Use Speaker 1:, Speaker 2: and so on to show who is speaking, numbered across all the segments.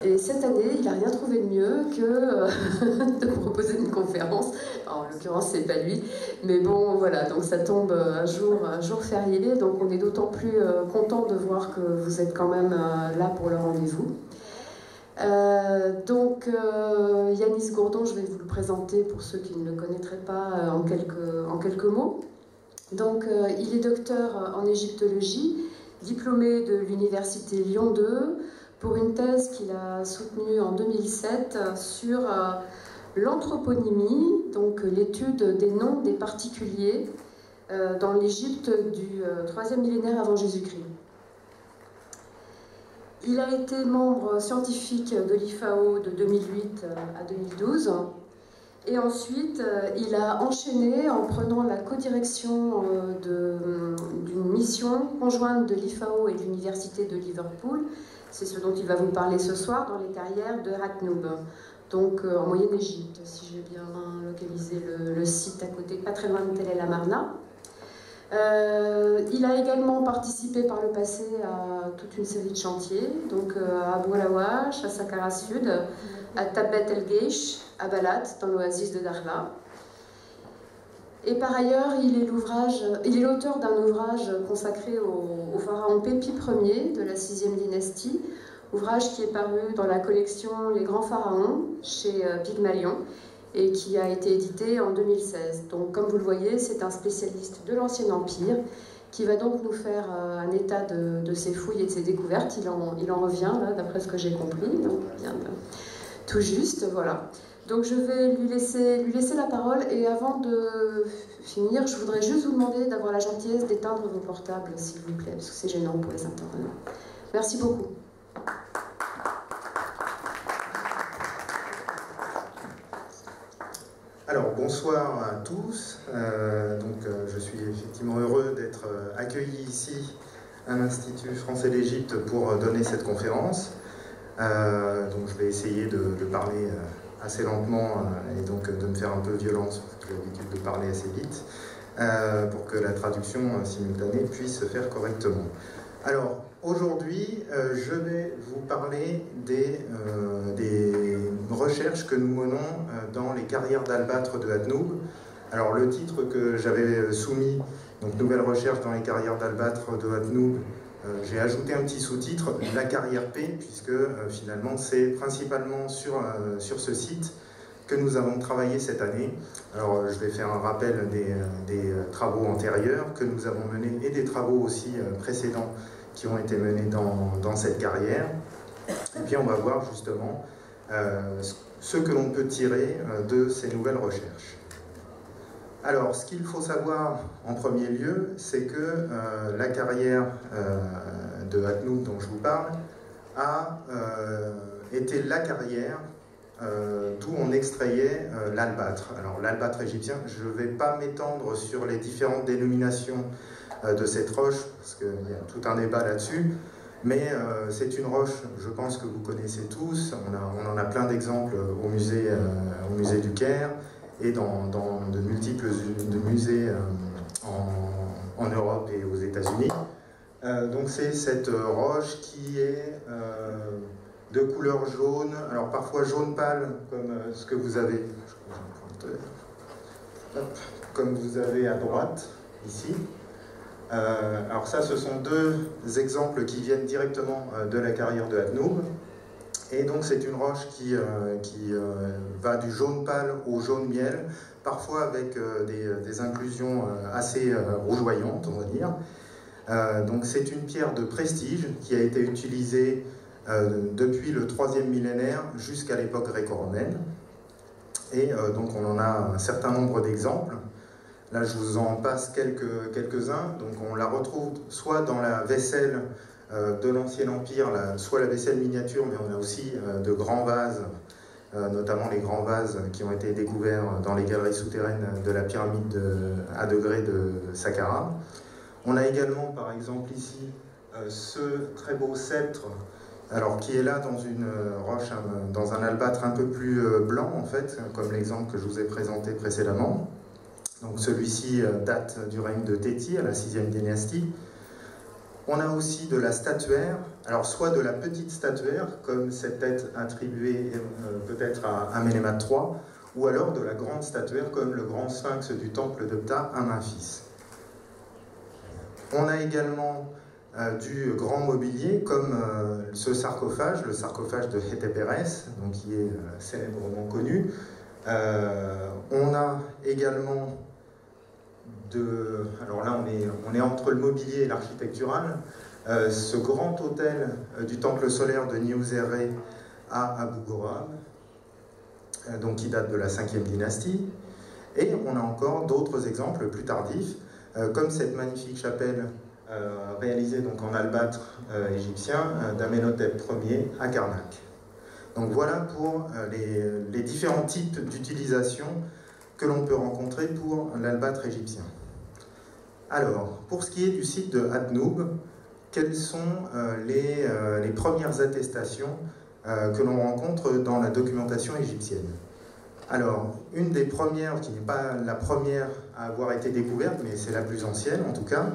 Speaker 1: Et cette année, il n'a rien trouvé de mieux que de proposer une conférence. Alors, en l'occurrence, c'est pas lui, mais bon, voilà. Donc ça tombe un jour férié. Donc on est d'autant plus content de voir que vous êtes quand même là pour le rendez-vous. Yanis Gourdon, je vais vous le présenter pour ceux qui ne le connaîtraient pas en quelques mots. Donc, il est docteur en égyptologie, diplômé de l'université Lyon 2 pour une thèse qu'il a soutenue en 2007 sur l'anthroponymie, donc l'étude des noms des particuliers dans l'Égypte du 3e millénaire avant Jésus-Christ. Il a été membre scientifique de l'IFAO de 2008 à 2012. Et ensuite, il a enchaîné en prenant la codirection d'une mission conjointe de l'IFAO et de l'Université de Liverpool. C'est ce dont il va vous parler ce soir, dans les carrières de Hatnoub, donc en Moyenne-Égypte, si j'ai bien localisé le site à côté, pas très loin de Tel El Amarna. Il a également participé par le passé à toute une série de chantiers, donc à Abu Lawash, à Saqqara Sud, à Tabet El Geish, à Balat, dans l'oasis de Dakhla. Et par ailleurs, il est l'auteur d'un ouvrage consacré au pharaon Pépi Ier de la 6e dynastie, ouvrage qui est paru dans la collection Les Grands Pharaons chez Pygmalion et qui a été édité en 2016. Donc, comme vous le voyez, c'est un spécialiste de l'Ancien Empire qui va donc nous faire un état de ses fouilles et de ses découvertes. Il en revient, là, d'après ce que j'ai compris. Donc, bien, tout juste, voilà. Donc je vais lui laisser la parole, et avant de finir, je voudrais juste vous demander d'avoir la gentillesse d'éteindre vos portables, s'il vous plaît, parce que c'est gênant pour les intervenants. Merci beaucoup.
Speaker 2: Alors, bonsoir à tous. Je suis effectivement heureux d'être accueilli ici à l'Institut français d'Égypte pour donner cette conférence. Donc je vais essayer de parler assez lentement et donc de me faire un peu violence, parce que j'ai l'habitude de parler assez vite, pour que la traduction simultanée puisse se faire correctement. Alors, aujourd'hui, je vais vous parler des recherches que nous menons dans les carrières d'albâtre de Hatnoub. Alors, le titre que j'avais soumis, donc Nouvelles recherches dans les carrières d'albâtre de Hatnoub, j'ai ajouté un petit sous-titre, la carrière P, puisque finalement c'est principalement sur ce site que nous avons travaillé cette année. Alors je vais faire un rappel des travaux antérieurs que nous avons menés et des travaux aussi précédents qui ont été menés dans cette carrière. Et puis on va voir justement ce que l'on peut tirer de ces nouvelles recherches. Alors, ce qu'il faut savoir en premier lieu, c'est que la carrière de Hatnoub dont je vous parle a été la carrière d'où on extrayait l'albâtre. Alors, l'albâtre égyptien, je ne vais pas m'étendre sur les différentes dénominations de cette roche, parce qu'il y a tout un débat là-dessus, mais c'est une roche, je pense que vous connaissez tous. On en a plein d'exemples au musée du Caire, et dans de multiples musées en Europe et aux États-Unis. Donc c'est cette roche qui est de couleur jaune, alors parfois jaune pâle, comme ce que vous avez, comme vous avez à droite, ici. Alors ça, ce sont deux exemples qui viennent directement de la carrière de Hatnoub. Et donc c'est une roche qui va du jaune pâle au jaune miel, parfois avec des inclusions assez rougeoyantes, on va dire. Donc c'est une pierre de prestige qui a été utilisée depuis le 3e millénaire jusqu'à l'époque gréco-romaine. Et donc on en a un certain nombre d'exemples. Là je vous en passe quelques-uns. Donc on la retrouve soit dans la vaisselle de l'Ancien Empire, soit la vaisselle miniature, mais on a aussi de grands vases, notamment les grands vases qui ont été découverts dans les galeries souterraines de la pyramide à degrés de Saqqara. On a également, par exemple ici, ce très beau sceptre, alors qui est là dans une roche, dans un albâtre un peu plus blanc en fait, comme l'exemple que je vous ai présenté précédemment. Donc celui-ci date du règne de Téti à la 6e dynastie. On a aussi de la statuaire Alors, soit de la petite statuaire, comme cette tête attribuée peut-être à Amenemhat III, ou alors de la grande statuaire, comme le grand sphinx du temple de Ptah à Memphis. On a également du grand mobilier, comme ce sarcophage, le sarcophage de Hétépérès, donc qui est célèbrement connu. On a également alors là on est entre le mobilier et l'architectural, ce grand hôtel du temple solaire de Niuserre à Abu Ghorab, donc qui date de la 5e dynastie. Et on a encore d'autres exemples plus tardifs, comme cette magnifique chapelle réalisée donc en albâtre égyptien d'Amenhotep Ier à Karnak. Donc voilà pour les différents types d'utilisation que l'on peut rencontrer pour l'albâtre égyptien. Alors, pour ce qui est du site de Adnoub, quelles sont les premières attestations que l'on rencontre dans la documentation égyptienne? Alors, une des premières, qui n'est pas la première à avoir été découverte, mais c'est la plus ancienne en tout cas,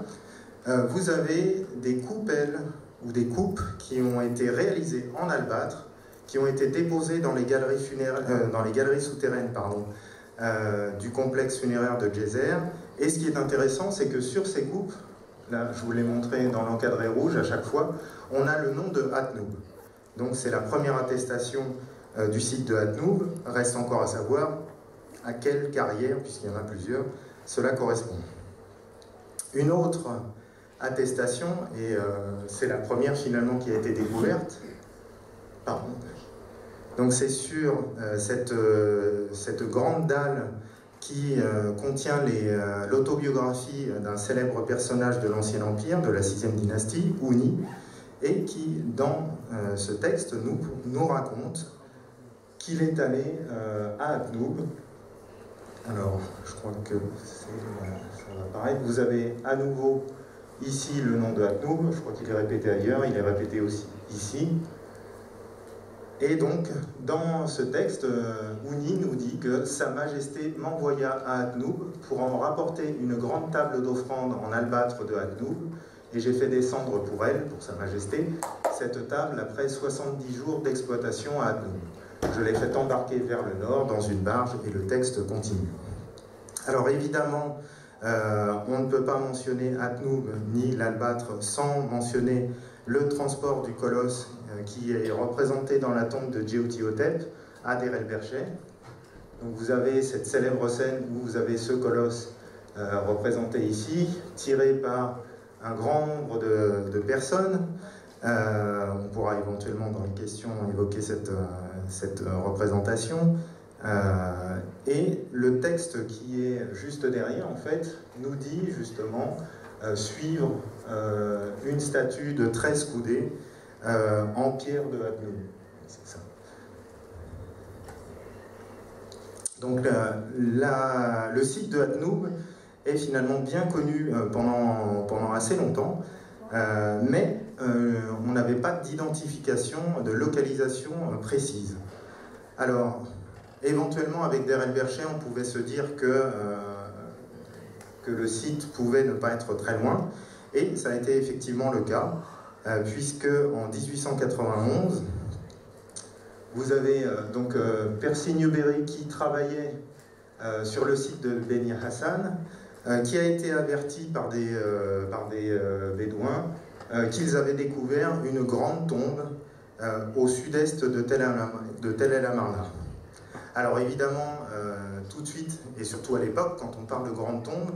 Speaker 2: vous avez des coupelles ou des coupes qui ont été réalisées en albâtre, qui ont été déposées dans les galeries souterraines du complexe funéraire de Djéser. Et ce qui est intéressant, c'est que sur ces coupes, là je vous l'ai montré dans l'encadré rouge à chaque fois, on a le nom de Adnoub. Donc c'est la première attestation du site de Adnoub. Reste encore à savoir à quelle carrière, puisqu'il y en a plusieurs, cela correspond. Une autre attestation, et c'est la première finalement qui a été découverte, pardon. Donc c'est sur cette grande dalle qui contient l'autobiographie d'un célèbre personnage de l'Ancien Empire, de la 6e dynastie, Ouni, et qui, dans ce texte, nous raconte qu'il est allé à Adnoub. Alors, je crois que ça va apparaître. Vous avez à nouveau ici le nom de Adnoub, je crois qu'il est répété ailleurs, il est répété aussi ici. Et donc, dans ce texte, Ouni nous dit que Sa Majesté m'envoya à Adnoub pour en rapporter une grande table d'offrande en albâtre de Adnoub, et j'ai fait descendre pour elle, pour Sa Majesté, cette table après 70 jours d'exploitation à Adnoub. Je l'ai fait embarquer vers le nord dans une barge, et le texte continue. Alors évidemment, on ne peut pas mentionner Adnoub ni l'albâtre sans mentionner le transport du colosse qui est représenté dans la tombe de Djeoutihotep à Der el-Berché. Donc vous avez cette célèbre scène où vous avez ce colosse représenté ici, tiré par un grand nombre de personnes. On pourra éventuellement dans les questions évoquer cette représentation. Et le texte qui est juste derrière, en fait, nous dit justement suivre une statue de 13 coudées en pierre de Adnoub. C'est ça. Donc le site de Adnoub est finalement bien connu pendant assez longtemps, mais on n'avait pas d'identification, de localisation précise. Alors, éventuellement avec Der el-Berché, on pouvait se dire que le site pouvait ne pas être très loin, et ça a été effectivement le cas, puisque en 1891, vous avez donc Percy Newberry qui travaillait sur le site de Beni Hassan, qui a été averti par des bédouins qu'ils avaient découvert une grande tombe au sud-est de Tel el-Amarna. Alors évidemment, tout de suite, et surtout à l'époque, quand on parle de grande tombe,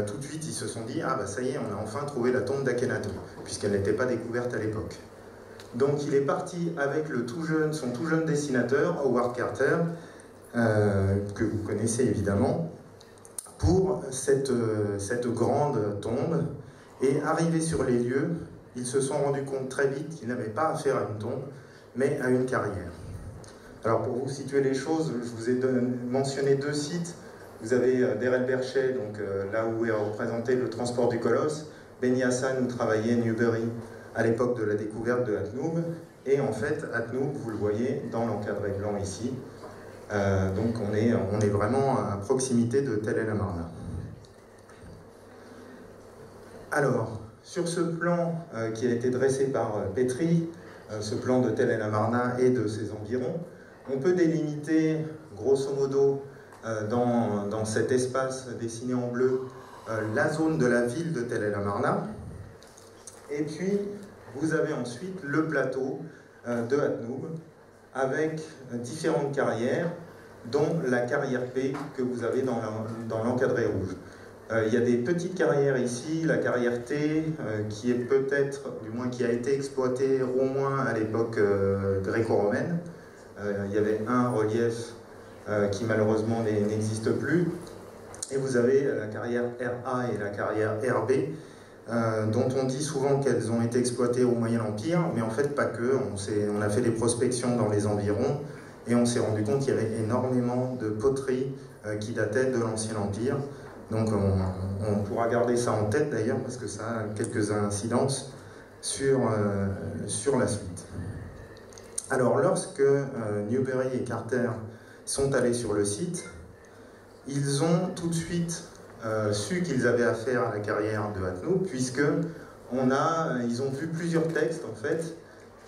Speaker 2: tout de suite ils se sont dit « Ah bah ça y est, on a enfin trouvé la tombe d'Akhenaton », puisqu'elle n'était pas découverte à l'époque. Donc il est parti avec son tout jeune dessinateur, Howard Carter, que vous connaissez évidemment, pour cette grande tombe. Et arrivé sur les lieux, ils se sont rendus compte très vite qu'ils n'avaient pas affaire à une tombe, mais à une carrière. Alors pour vous situer les choses, je vous ai mentionné deux sites. Vous avez Der el-Berché, donc là où est représenté le transport du colosse, Beni Hassan où travaillait Newberry à l'époque de la découverte de Adnoub, et en fait Adnoub, vous le voyez dans l'encadré blanc ici, donc on est vraiment à proximité de Tel el-Amarna. Alors, sur ce plan qui a été dressé par Petri, ce plan de Tel El Amarna et de ses environs, on peut délimiter grosso modo dans cet espace dessiné en bleu la zone de la ville de Tel El Amarna. Et puis vous avez ensuite le plateau de Hatnoub avec différentes carrières, dont la carrière P que vous avez dans l'encadré rouge. Il y a des petites carrières ici, la carrière T, qui est peut-être, du moins qui a été exploitée au moins à l'époque gréco-romaine. Il y avait un relief qui malheureusement n'existe plus. Et vous avez la carrière RA et la carrière RB, dont on dit souvent qu'elles ont été exploitées au Moyen Empire, mais en fait pas que. On a fait des prospections dans les environs et on s'est rendu compte qu'il y avait énormément de poteries qui dataient de l'Ancien Empire. Donc on pourra garder ça en tête d'ailleurs, parce que ça a quelques incidences sur la suite. Alors lorsque Newbery et Carter sont allés sur le site, ils ont tout de suite su qu'ils avaient affaire à la carrière de Hatnoub, puisque ils ont vu plusieurs textes en fait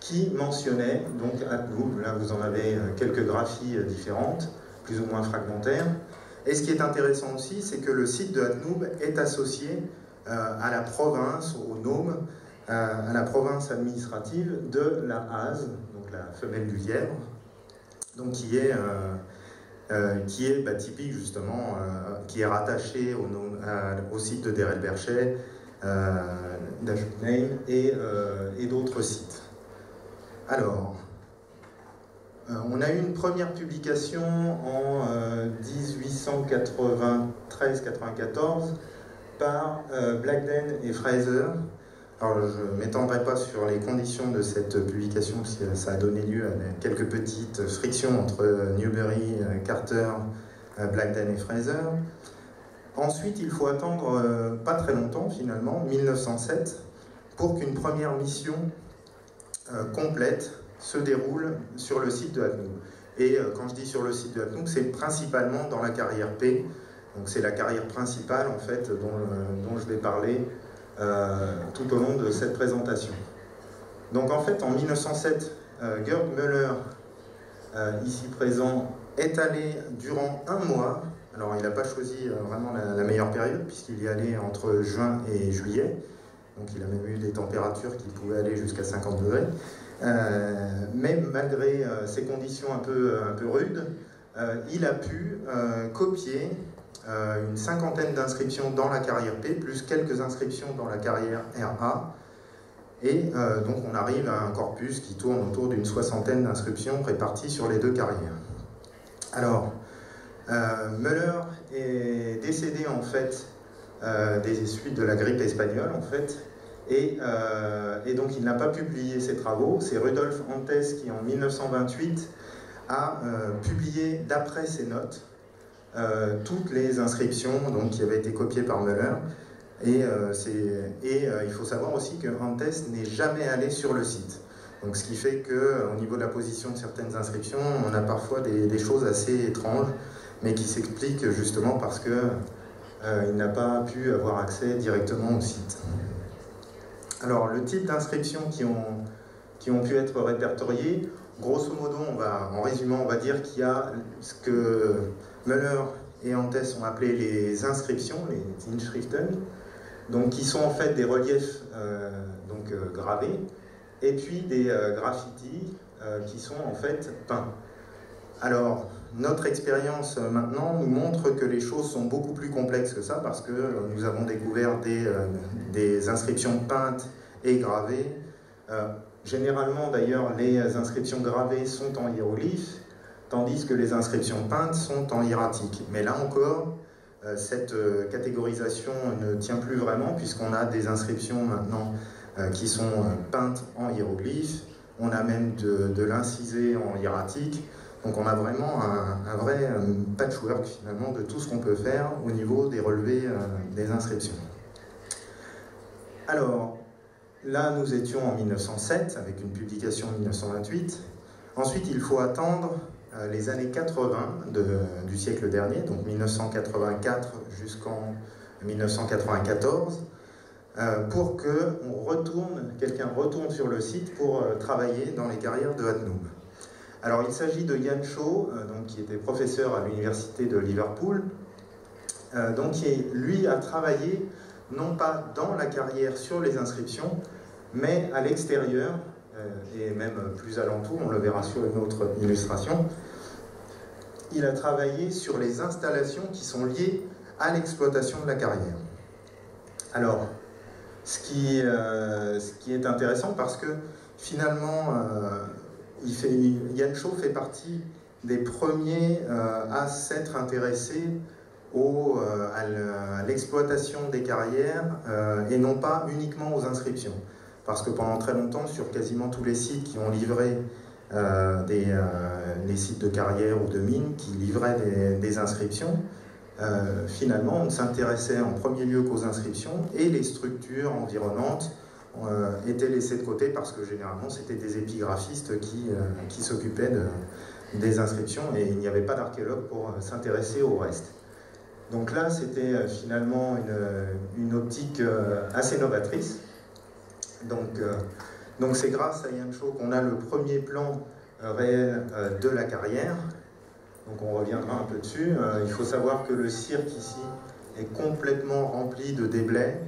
Speaker 2: qui mentionnaient donc Hatnoub. Là vous en avez quelques graphies différentes, plus ou moins fragmentaires. Et ce qui est intéressant aussi, c'est que le site de Hatnoub est associé à la province, au nome, à la province administrative de la Hase, donc la femelle du Lièvre, donc qui est typique justement, qui est rattaché au site de Der El Berchet, d'Ajupnein et d'autres sites. Alors, on a eu une première publication en 1893-94 par Blagden et Fraser. Alors, je ne m'étendrai pas sur les conditions de cette publication, parce que ça a donné lieu à quelques petites frictions entre Newbery, Carter, Blagden et Fraser. Ensuite, il faut attendre pas très longtemps, finalement, 1907, pour qu'une première mission complète se déroule sur le site de Hatnoub. Et quand je dis sur le site de Hatnoub, c'est principalement dans la carrière P. Donc c'est la carrière principale en fait dont je vais parler tout au long de cette présentation. Donc en fait en 1907, Gerd Müller, ici présent, est allé durant un mois. Alors il n'a pas choisi vraiment la meilleure période puisqu'il y allait entre juin et juillet. Donc il a même eu des températures qui pouvaient aller jusqu'à 50 degrés. Mais malgré ces conditions un peu rudes, il a pu copier une cinquantaine d'inscriptions dans la carrière P, plus quelques inscriptions dans la carrière RA. Et donc on arrive à un corpus qui tourne autour d'une soixantaine d'inscriptions réparties sur les deux carrières. Alors, Müller est décédé en fait des suites de la grippe espagnole en fait. Et donc il n'a pas publié ses travaux. C'est Rudolf Antes qui en 1928 a publié d'après ses notes toutes les inscriptions donc, qui avaient été copiées par Müller. Et il faut savoir aussi que Antes n'est jamais allé sur le site. Donc ce qui fait qu'au niveau de la position de certaines inscriptions, on a parfois des choses assez étranges, mais qui s'expliquent justement parce qu'il n'a pas pu avoir accès directement au site. Alors, le type d'inscriptions qui ont pu être répertoriées, grosso modo, en résumant, on va dire qu'il y a ce que Müller et Antes ont appelé les inscriptions, les Inschriften, donc qui sont en fait des reliefs gravés, et puis des graffitis qui sont en fait peints. Alors, notre expérience maintenant nous montre que les choses sont beaucoup plus complexes que ça, parce que nous avons découvert des inscriptions peintes et gravées. Généralement, d'ailleurs, les inscriptions gravées sont en hiéroglyphes, tandis que les inscriptions peintes sont en hiératique. Mais là encore, cette catégorisation ne tient plus vraiment, puisqu'on a des inscriptions maintenant qui sont peintes en hiéroglyphes, on a même de l'incisé en hiératique. Donc on a vraiment un vrai patchwork finalement de tout ce qu'on peut faire au niveau des relevés des inscriptions. Alors, là nous étions en 1907 avec une publication en 1928. Ensuite il faut attendre les années 80 du siècle dernier, donc 1984 jusqu'en 1994, pour que quelqu'un retourne sur le site pour travailler dans les carrières de Hatnoub. Alors il s'agit de Ian Shaw, qui était professeur à l'université de Liverpool, qui lui a travaillé non pas dans la carrière sur les inscriptions, mais à l'extérieur, et même plus alentour, on le verra sur une autre illustration. Il a travaillé sur les installations qui sont liées à l'exploitation de la carrière. Alors, ce qui est intéressant parce que finalement, Ian Shaw fait partie des premiers à s'être intéressés à l'exploitation des carrières et non pas uniquement aux inscriptions. Parce que pendant très longtemps, sur quasiment tous les sites qui ont livré les sites de carrière ou de mines qui livraient des inscriptions, finalement on ne s'intéressait en premier lieu qu'aux inscriptions et les structures environnantes étaient laissées de côté parce que généralement c'était des épigraphistes qui s'occupaient des inscriptions et il n'y avait pas d'archéologue pour s'intéresser au reste. Donc là c'était finalement une optique assez novatrice. Donc c'est grâce à Ian Shaw qu'on a le premier plan réel de la carrière. Donc on reviendra un peu dessus. Il faut savoir que le cirque ici est complètement rempli de déblais.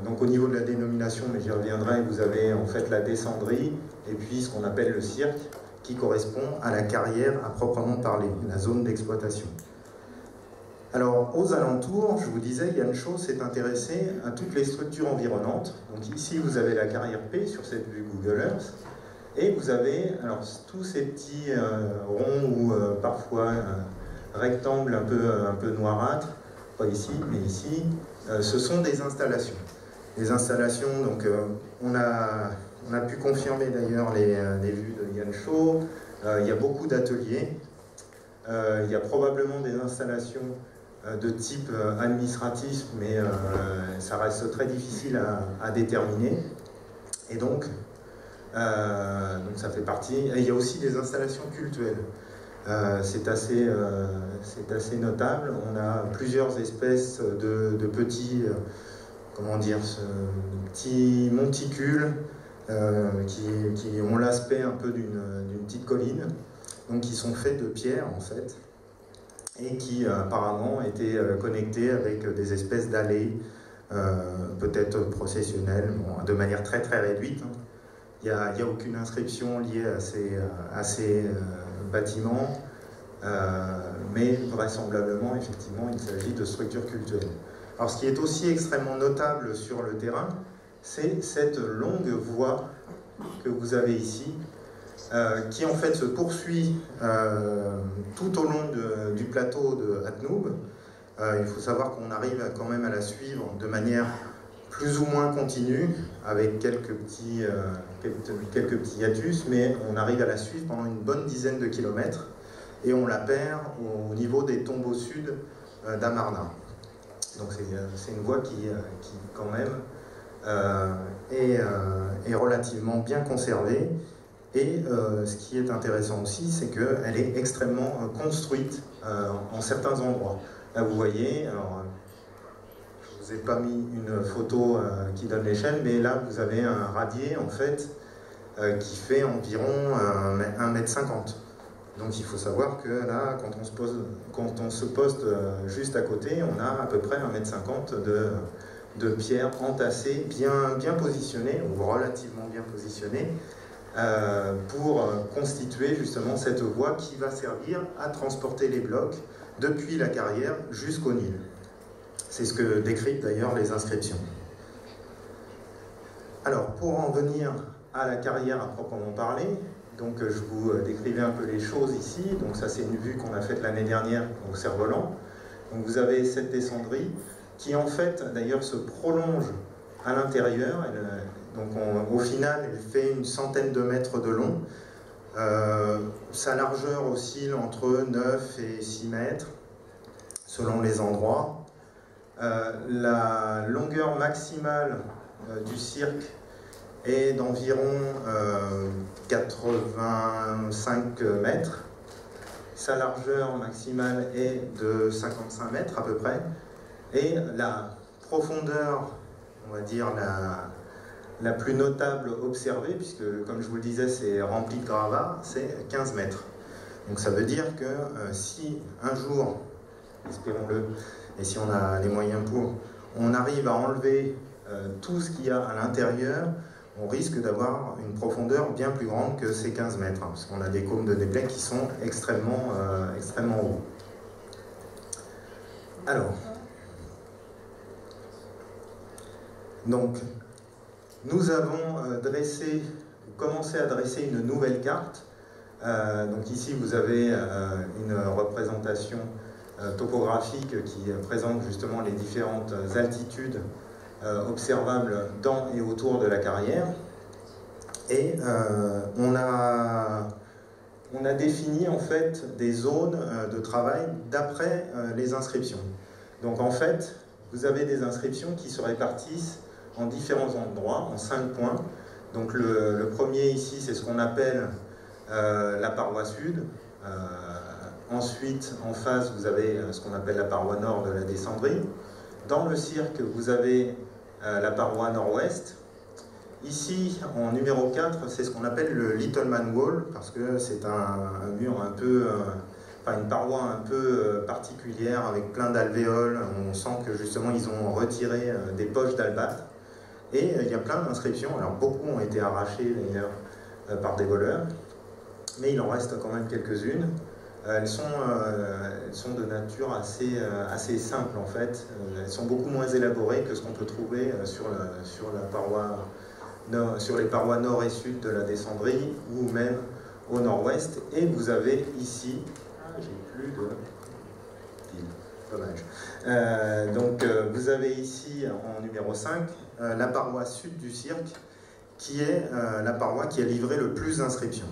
Speaker 2: Donc au niveau de la dénomination, mais j'y reviendrai, vous avez en fait la descendrie et puis ce qu'on appelle le cirque qui correspond à la carrière à proprement parler, la zone d'exploitation. Alors, aux alentours, je vous disais, Ian Shaw s'est intéressé à toutes les structures environnantes. Donc ici, vous avez la carrière P sur cette vue Google Earth. Et vous avez alors, tous ces petits ronds ou parfois rectangles un peu noirâtres, pas ici, mais ici, ce sont des installations. Les installations, donc on a pu confirmer d'ailleurs les vues de Ian Shaw. Il y a beaucoup d'ateliers. Il y a probablement des installations de type administratif, mais ça reste très difficile à déterminer. Et donc ça fait partie. Et il y a aussi des installations cultuelles. C'est assez notable. On a plusieurs espèces de petits, petits monticules qui ont l'aspect un peu d'une petite colline, donc qui sont faits de pierre en fait, et qui apparemment étaient connectés avec des espèces d'allées, peut-être processionnelles, de manière très très réduite. Il n'y a aucune inscription liée à ces bâtiments, mais vraisemblablement, effectivement, il s'agit de structures culturelles. Alors ce qui est aussi extrêmement notable sur le terrain, c'est cette longue voie que vous avez ici, qui en fait se poursuit tout au long du plateau de Hatnoub. Il faut savoir qu'on arrive quand même à la suivre de manière plus ou moins continue, avec quelques petits hiatus, mais on arrive à la suivre pendant une bonne dizaine de kilomètres, et on la perd au niveau des tombeaux sud d'Amarna. Donc c'est une voie qui quand même est relativement bien conservée. Et ce qui est intéressant aussi, c'est qu'elle est extrêmement construite en certains endroits. Là, vous voyez, alors, je ne vous ai pas mis une photo qui donne l'échelle, mais là, vous avez un radier, en fait, qui fait environ 1,50 m. Donc, il faut savoir que là, quand on se poste juste à côté, on a à peu près 1,50 m de pierres entassées, bien positionnées, ou relativement bien positionnées, pour constituer justement cette voie qui va servir à transporter les blocs depuis la carrière jusqu'au Nil. C'est ce que décrivent d'ailleurs les inscriptions. Alors, pour en venir à la carrière à proprement parler, donc je vous décrivais un peu les choses ici. Donc ça, c'est une vue qu'on a faite l'année dernière au Cerf-Volant. Donc vous avez cette descendrie qui en fait d'ailleurs se prolonge à l'intérieur. Donc au final, elle fait une centaine de mètres de long. Sa largeur oscille entre 9 et 6 mètres, selon les endroits. La longueur maximale du cirque est d'environ 85 mètres. Sa largeur maximale est de 55 mètres à peu près. Et la profondeur on va dire, la plus notable observée, puisque, comme je vous le disais, c'est rempli de gravats, c'est 15 mètres. Donc ça veut dire que si un jour, espérons-le, et si on a les moyens pour, on arrive à enlever tout ce qu'il y a à l'intérieur, on risque d'avoir une profondeur bien plus grande que ces 15 mètres, hein, parce qu'on a des cônes de déblai qui sont extrêmement hauts. Alors, donc, nous avons commencé à dresser une nouvelle carte. Donc ici, vous avez une représentation topographique qui présente justement les différentes altitudes observables dans et autour de la carrière. Et on a défini en fait des zones de travail d'après les inscriptions. Donc en fait, vous avez des inscriptions qui se répartissent en différents endroits, en 5 points. Donc le premier ici, c'est ce qu'on appelle la paroi sud. Ensuite, en face, vous avez ce qu'on appelle la paroi nord de la descendrie. Dans le cirque, vous avez la paroi nord-ouest. Ici, en numéro 4, c'est ce qu'on appelle le Little Man Wall, parce que c'est un mur un peu, une paroi un peu particulière, avec plein d'alvéoles. On sent que justement, ils ont retiré des poches d'albâtre. Et il y a plein d'inscriptions, alors beaucoup ont été arrachées d'ailleurs par des voleurs, mais il en reste quand même quelques-unes. Elles sont de nature assez simple en fait. Elles sont beaucoup moins élaborées que ce qu'on peut trouver sur les parois nord et sud de la descendrie ou même au nord-ouest. Et vous avez ici, j'ai plus de fil, dommage. Donc vous avez ici en numéro 5 la paroi sud du cirque qui est la paroi qui a livré le plus d'inscriptions.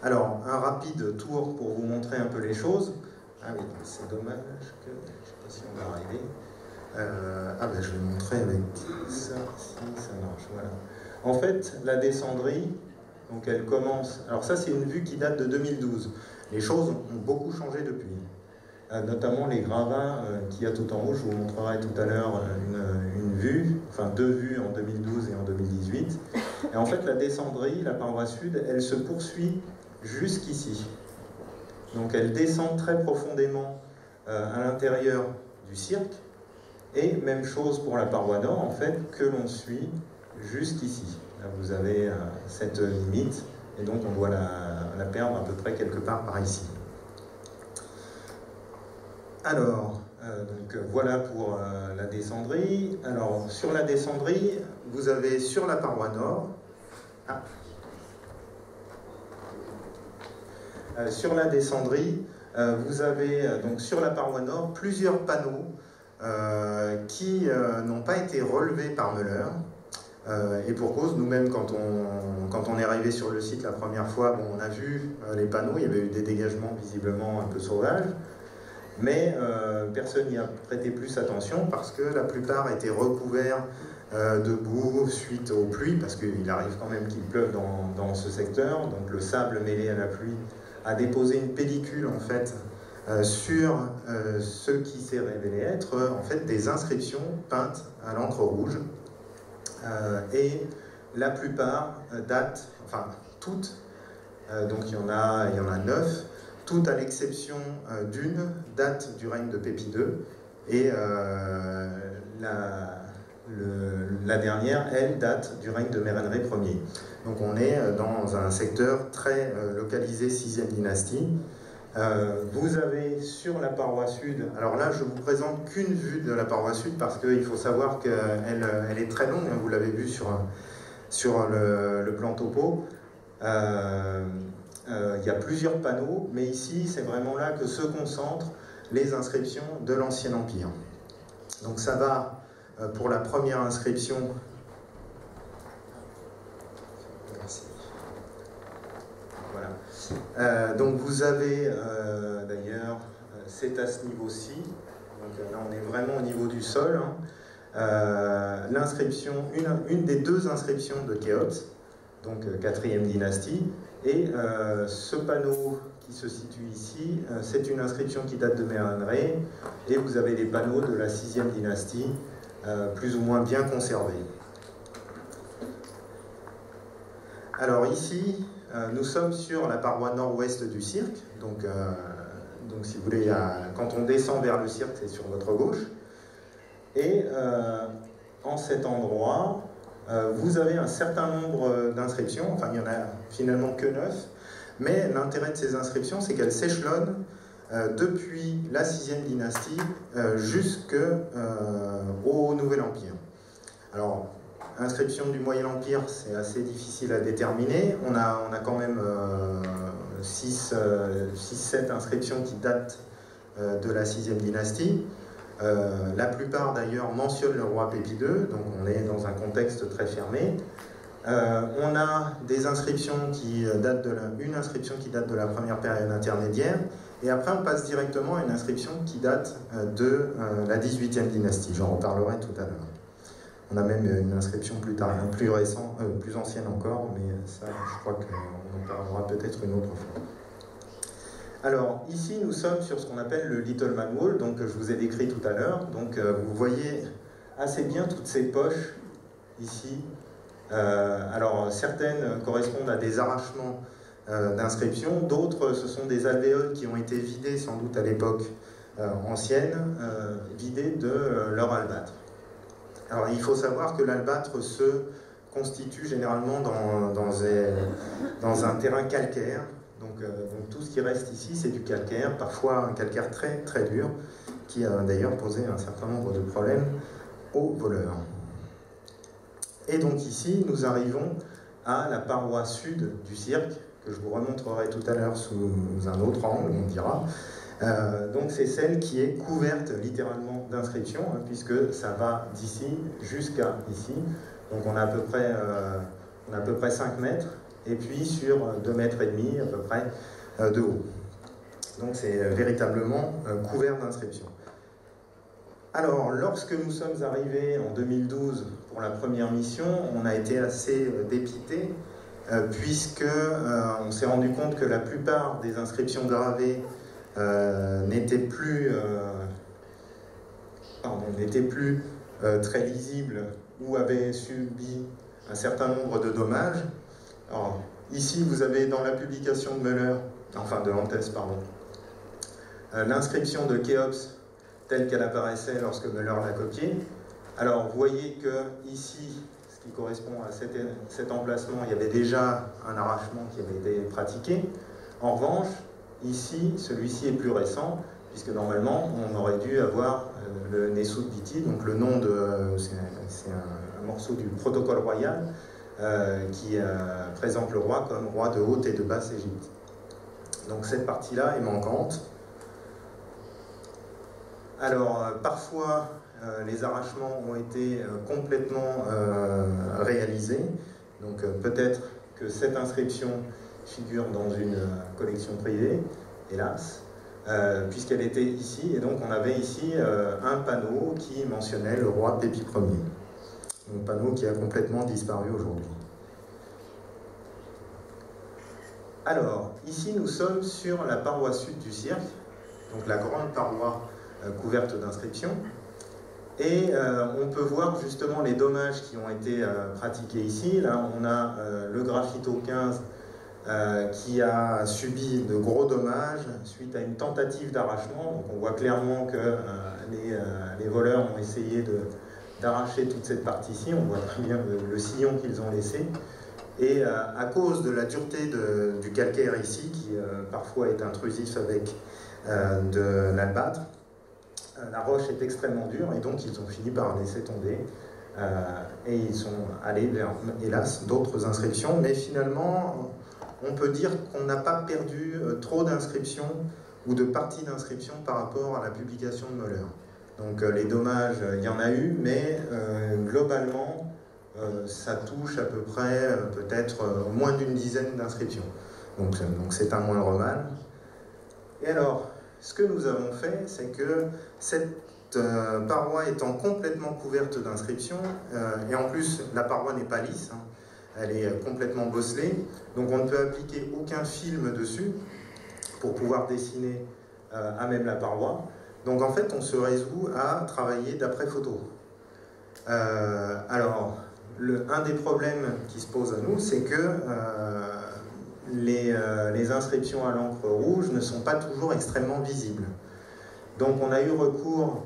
Speaker 2: Alors, un rapide tour pour vous montrer un peu les choses. Ah oui, c'est dommage que... Je ne sais pas si on va arriver. Je vais montrer avec ça, si ça marche, voilà. En fait, la descendrie, donc elle commence... Alors ça, c'est une vue qui date de 2012. Les choses ont beaucoup changé depuis. Notamment les gravats qu'il y a tout en haut. Je vous montrerai tout à l'heure une vue, enfin 2 vues en 2012 et en 2018. Et en fait, la descendrie, la paroi sud, elle se poursuit jusqu'ici. Donc elle descend très profondément à l'intérieur du cirque, et même chose pour la paroi nord, en fait, que l'on suit jusqu'ici. Là, vous avez cette limite, et donc on doit la perdre à peu près quelque part par ici. Alors, voilà pour la descendrie. Alors, sur la descendrie, vous avez sur la paroi nord... sur la descendrie, vous avez donc sur la paroi nord plusieurs panneaux qui n'ont pas été relevés par Muller. Et pour cause, nous-mêmes, quand on est arrivé sur le site la première fois, on a vu les panneaux, il y avait eu des dégagements visiblement un peu sauvages, mais personne n'y a prêté plus attention parce que la plupart étaient recouverts de boue suite aux pluies, parce qu'il arrive quand même qu'il pleuve dans ce secteur, donc le sable mêlé à la pluie a déposé une pellicule en fait sur ce qui s'est révélé être en fait des inscriptions peintes à l'encre rouge, et la plupart datent, enfin toutes, donc il y en a 9, toutes à l'exception d'une date du règne de Pépi II, et la dernière, elle, date du règne de Mérenrê Ier. Donc on est dans un secteur très localisé 6e dynastie. Vous avez sur la paroi sud, alors là je vous présente qu'une vue de la paroi sud parce qu'il faut savoir qu'elle est très longue, hein, vous l'avez vu sur le plan topo. Il y a plusieurs panneaux, mais ici c'est vraiment là que se concentrent les inscriptions de l'Ancien Empire. Donc ça va pour la première inscription. Merci. Voilà. Donc vous avez d'ailleurs, c'est à ce niveau-ci, donc là on est vraiment au niveau du sol, hein. L'inscription, une des 2 inscriptions de Khéops, donc 4e dynastie, et ce panneau qui se situe ici, c'est une inscription qui date de Mérenrê, et vous avez les panneaux de la 6e dynastie, plus ou moins bien conservés. Alors ici, nous sommes sur la paroi nord-ouest du cirque, donc si vous voulez, quand on descend vers le cirque, c'est sur votre gauche. Et en cet endroit, vous avez un certain nombre d'inscriptions, enfin il n'y en a finalement que 9, mais l'intérêt de ces inscriptions, c'est qu'elles s'échelonnent depuis la 6e dynastie jusqu'au Nouvel Empire. Alors, inscription du Moyen Empire, c'est assez difficile à déterminer. On a quand même 6-7 inscriptions qui datent de la 6e dynastie. La plupart d'ailleurs mentionnent le roi Pépi II, donc on est dans un contexte très fermé. On a des inscriptions qui datent une inscription qui date de la première période intermédiaire, et après on passe directement à une inscription qui date de la 18e dynastie. J'en reparlerai tout à l'heure. On a même une inscription plus récente, plus ancienne encore, mais ça je crois qu'on en parlera peut-être une autre fois. Alors, ici, nous sommes sur ce qu'on appelle le Little Man Wall, donc je vous ai décrit tout à l'heure. Donc, vous voyez assez bien toutes ces poches ici. Alors, certaines correspondent à des arrachements d'inscriptions, d'autres, ce sont des alvéoles qui ont été vidées, sans doute à l'époque ancienne, vidées de leur albâtre. Alors, il faut savoir que l'albâtre se constitue généralement dans un terrain calcaire. Donc tout ce qui reste ici, c'est du calcaire, parfois un calcaire très très dur, qui a d'ailleurs posé un certain nombre de problèmes aux voleurs. Et donc ici, nous arrivons à la paroi sud du cirque, que je vous remontrerai tout à l'heure sous un autre angle, on dira. Donc c'est celle qui est couverte littéralement d'inscriptions, hein, puisque ça va d'ici jusqu'à ici. Donc on a à peu près 5 mètres. Et puis sur 2,5 mètres à peu près de haut. Donc c'est véritablement couvert d'inscriptions. Alors, lorsque nous sommes arrivés en 2012 pour la première mission, on a été assez dépité, puisque on s'est rendu compte que la plupart des inscriptions gravées n'étaient plus très lisibles ou avaient subi un certain nombre de dommages. Alors, ici, vous avez dans la publication de Müller, enfin de Antès, pardon, l'inscription de Khéops telle qu'elle apparaissait lorsque Müller l'a copiée. Alors, vous voyez que ici, ce qui correspond à cet emplacement, il y avait déjà un arrachement qui avait été pratiqué. En revanche, ici, celui-ci est plus récent, puisque normalement, on aurait dû avoir le Nesut Biti, donc le nom de... c'est un morceau du protocole royal, qui présente le roi comme roi de Haute et de Basse Égypte. Donc cette partie-là est manquante. Alors parfois les arrachements ont été complètement réalisés, donc peut-être que cette inscription figure dans une collection privée, hélas, puisqu'elle était ici, et donc on avait ici un panneau qui mentionnait le roi Pépi Ier. Un panneau qui a complètement disparu aujourd'hui. Alors, ici nous sommes sur la paroi sud du cirque, donc la grande paroi couverte d'inscriptions, et on peut voir justement les dommages qui ont été pratiqués ici. Là, on a le graffito 15 qui a subi de gros dommages suite à une tentative d'arrachement. Donc on voit clairement que les voleurs ont essayé d'arracher toute cette partie-ci. On voit très bien le sillon qu'ils ont laissé. Et à cause de la dureté du calcaire ici, qui parfois est intrusif avec de l'albâtre, la roche est extrêmement dure, et donc ils ont fini par laisser tomber. Et ils sont allés vers, hélas, d'autres inscriptions. Mais finalement, on peut dire qu'on n'a pas perdu trop d'inscriptions ou de parties d'inscriptions par rapport à la publication de Müller. Donc les dommages, il y en a eu, mais globalement, ça touche à peu près peut-être moins d'une dizaine d'inscriptions. Donc c'est un moindre mal. Et alors, ce que nous avons fait, c'est que cette paroi étant complètement couverte d'inscriptions, et en plus la paroi n'est pas lisse, hein, elle est complètement bosselée, donc on ne peut appliquer aucun film dessus pour pouvoir dessiner à même la paroi. Donc en fait, on se résout à travailler d'après photo. Alors, un des problèmes qui se pose à nous, c'est que les inscriptions à l'encre rouge ne sont pas toujours extrêmement visibles. Donc on a eu recours,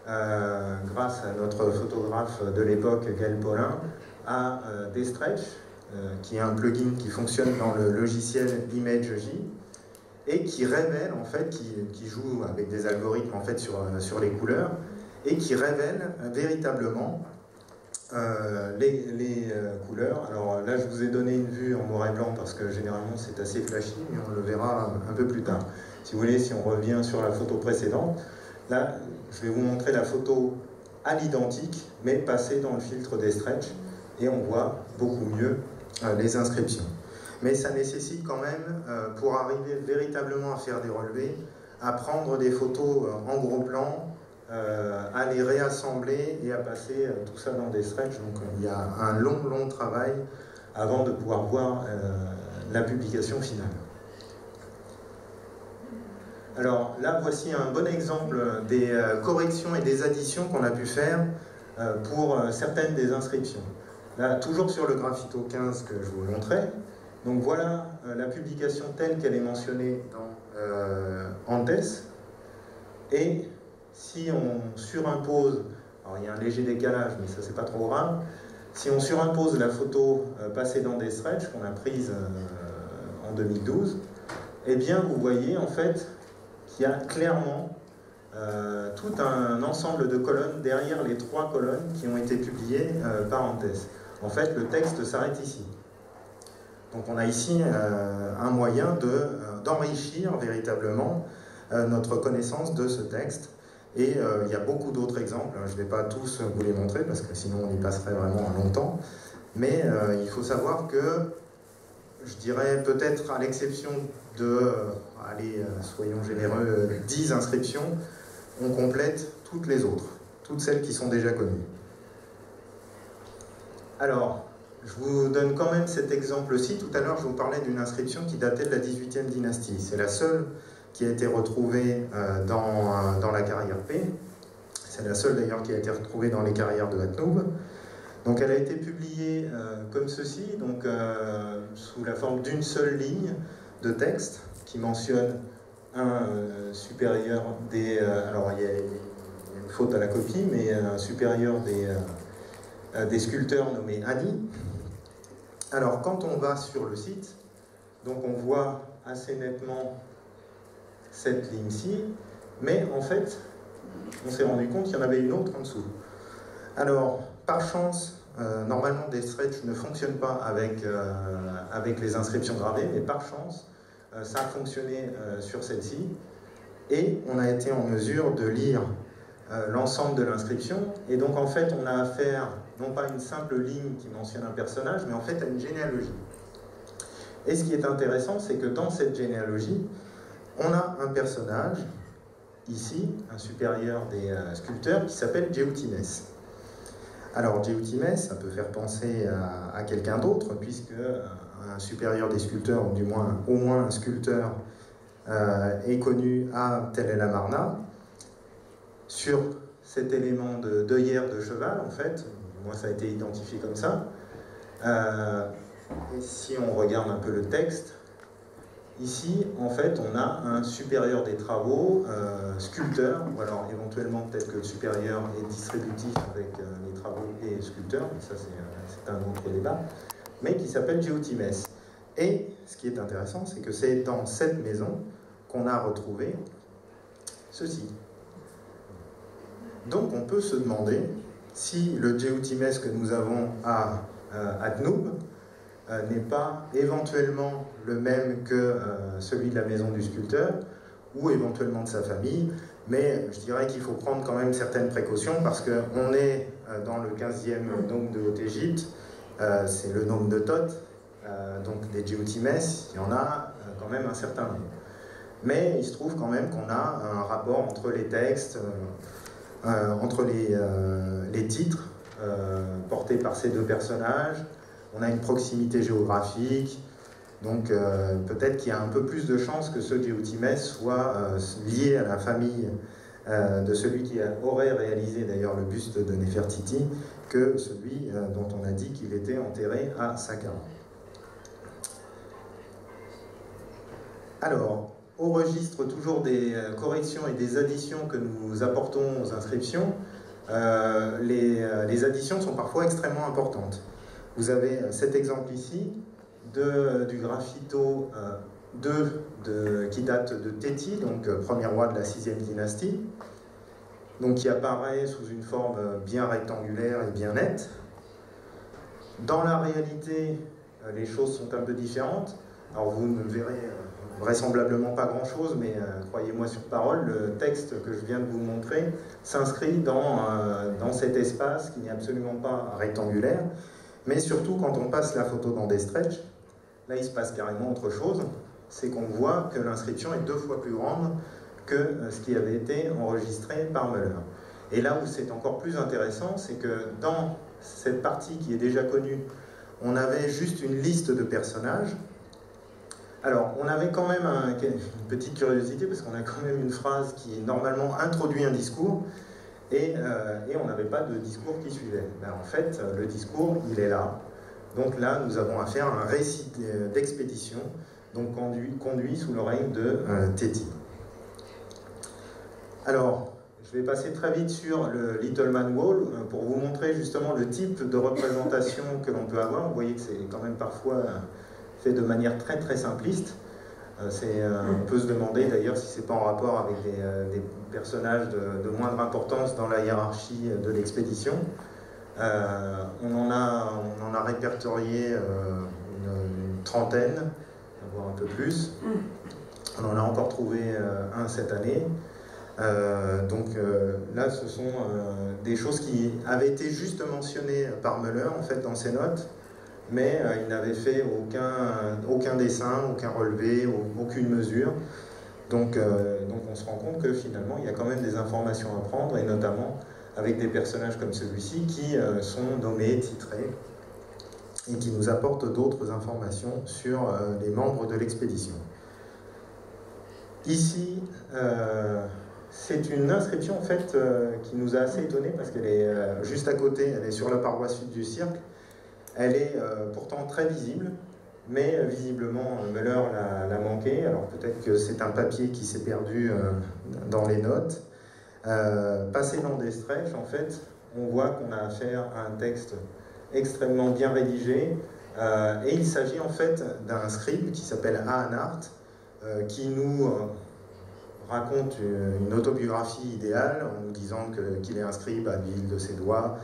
Speaker 2: grâce à notre photographe de l'époque, Gaël Paulin, à Destretch, qui est un plugin qui fonctionne dans le logiciel ImageJ, et qui révèle, en fait, qui joue avec des algorithmes en fait, sur les couleurs, et qui révèle véritablement les couleurs. Alors là, je vous ai donné une vue en noir et blanc parce que généralement c'est assez flashy, mais on le verra un peu plus tard. Si vous voulez, si on revient sur la photo précédente, là, je vais vous montrer la photo à l'identique, mais passée dans le filtre Destretch, et on voit beaucoup mieux les inscriptions. Mais ça nécessite quand même, pour arriver véritablement à faire des relevés, à prendre des photos en gros plan, à les réassembler et à passer tout ça dans Destretch. Donc il y a un long travail avant de pouvoir voir la publication finale. Alors là, voici un bon exemple des corrections et des additions qu'on a pu faire pour certaines des inscriptions. Là, toujours sur le Graphito 15 que je vous montrais. Donc voilà la publication telle qu'elle est mentionnée dans Antes. Et si on surimpose, alors il y a un léger décalage, mais ça c'est pas trop grave, si on surimpose la photo passée dans Destretch qu'on a prise en 2012, eh bien vous voyez en fait qu'il y a clairement tout un ensemble de colonnes derrière les 3 colonnes qui ont été publiées par Antes. En fait, le texte s'arrête ici. Donc on a ici un moyen d'enrichir véritablement notre connaissance de ce texte. Et il y a beaucoup d'autres exemples. Je ne vais pas tous vous les montrer parce que sinon on y passerait vraiment longtemps. Mais il faut savoir que, je dirais peut-être à l'exception de, allez, soyons généreux, 10 inscriptions, on complète toutes les autres, toutes celles qui sont déjà connues. Alors, je vous donne quand même cet exemple-ci. Tout à l'heure, je vous parlais d'une inscription qui datait de la 18e dynastie. C'est la seule qui a été retrouvée dans la carrière P. C'est la seule d'ailleurs qui a été retrouvée dans les carrières de Hatnoub. Donc elle a été publiée comme ceci, donc, sous la forme d'une seule ligne de texte qui mentionne un supérieur des... alors il y a une faute à la copie, mais un supérieur des sculpteurs nommé Annie. Alors quand on va sur le site, donc on voit assez nettement cette ligne-ci, mais en fait, on s'est rendu compte qu'il y en avait une autre en dessous. Alors, par chance, normalement Destretch ne fonctionne pas avec les inscriptions gravées, mais par chance, ça a fonctionné sur celle-ci, et on a été en mesure de lire l'ensemble de l'inscription, et donc en fait, on a affaire non pas à une simple ligne qui mentionne un personnage, mais en fait à une généalogie. Et ce qui est intéressant, c'est que dans cette généalogie, on a un personnage, ici, un supérieur des sculpteurs, qui s'appelle Géotimès. Alors Géotimès, ça peut faire penser à quelqu'un d'autre, puisque un supérieur des sculpteurs, ou du moins au moins un sculpteur, est connu à Tel El Amarna, sur cet élément d'œillère de cheval, en fait. Moi, ça a été identifié comme ça. Et si on regarde un peu le texte, ici, en fait, on a un supérieur des travaux, sculpteur, ou alors éventuellement peut-être que le supérieur est distributif avec les travaux et sculpteurs, mais ça c'est un autre débat, mais qui s'appelle Géotimès. Et ce qui est intéressant, c'est que c'est dans cette maison qu'on a retrouvé ceci. Donc on peut se demander si le Géotimès que nous avons à Hatnoub n'est pas éventuellement le même que celui de la maison du sculpteur, ou éventuellement de sa famille, mais je dirais qu'il faut prendre quand même certaines précautions, parce qu'on est dans le 15e nome de Haute-Égypte, c'est le nome de Thoth, donc des Géotimès, il y en a quand même un certain nombre. Mais il se trouve quand même qu'on a un rapport entre les textes, entre les titres portés par ces deux personnages. On a une proximité géographique, donc peut-être qu'il y a un peu plus de chances que ce Géotimès soit lié à la famille de celui qui aurait réalisé d'ailleurs le buste de Néfertiti que celui dont on a dit qu'il était enterré à Saqqara. Alors, au registre toujours des corrections et des additions que nous apportons aux inscriptions, les additions sont parfois extrêmement importantes. Vous avez cet exemple ici du graffito 2 qui date de Téti, donc premier roi de la 6e dynastie, donc qui apparaît sous une forme bien rectangulaire et bien nette. Dans la réalité, les choses sont un peu différentes. Alors vous ne verrez vraisemblablement pas grand-chose, mais croyez-moi sur parole, le texte que je viens de vous montrer s'inscrit dans cet espace qui n'est absolument pas rectangulaire, mais surtout quand on passe la photo dans des stretches, là il se passe carrément autre chose, c'est qu'on voit que l'inscription est 2 fois plus grande que ce qui avait été enregistré par Müller. Et là où c'est encore plus intéressant, c'est que dans cette partie qui est déjà connue, on avait juste une liste de personnages. Alors, on avait quand même une petite curiosité, parce qu'on a quand même une phrase qui normalement introduit un discours, et on n'avait pas de discours qui suivait. Ben, en fait, le discours, il est là. Donc là, nous avons affaire à un récit d'expédition, donc conduit sous le règne de Téti. Alors, je vais passer très vite sur le Little Man Wall pour vous montrer justement le type de représentation que l'on peut avoir. Vous voyez que c'est quand même parfois fait de manière très très simpliste. On peut se demander d'ailleurs si c'est pas en rapport avec des personnages de moindre importance dans la hiérarchie de l'expédition. On en a répertorié une trentaine, voire un peu plus. On en a encore trouvé un cette année. Là, ce sont des choses qui avaient été juste mentionnées par Müller en fait dans ses notes, mais il n'avait fait aucun dessin, aucun relevé, aucune mesure. Donc on se rend compte que finalement il y a quand même des informations à prendre, et notamment avec des personnages comme celui-ci qui sont nommés, titrés, et qui nous apportent d'autres informations sur les membres de l'expédition. Ici, c'est une inscription en fait qui nous a assez étonnés, parce qu'elle est juste à côté, elle est sur la paroi sud du cirque. Elle est pourtant très visible, mais visiblement Müller l'a manqué. Alors peut-être que c'est un papier qui s'est perdu dans les notes. Passé dans des stretches, en fait, on voit qu'on a affaire à un texte extrêmement bien rédigé, et il s'agit en fait d'un scribe qui s'appelle Ahnart, qui nous raconte une autobiographie idéale en nous disant qu'il est un scribe à l'huile de ses doigts,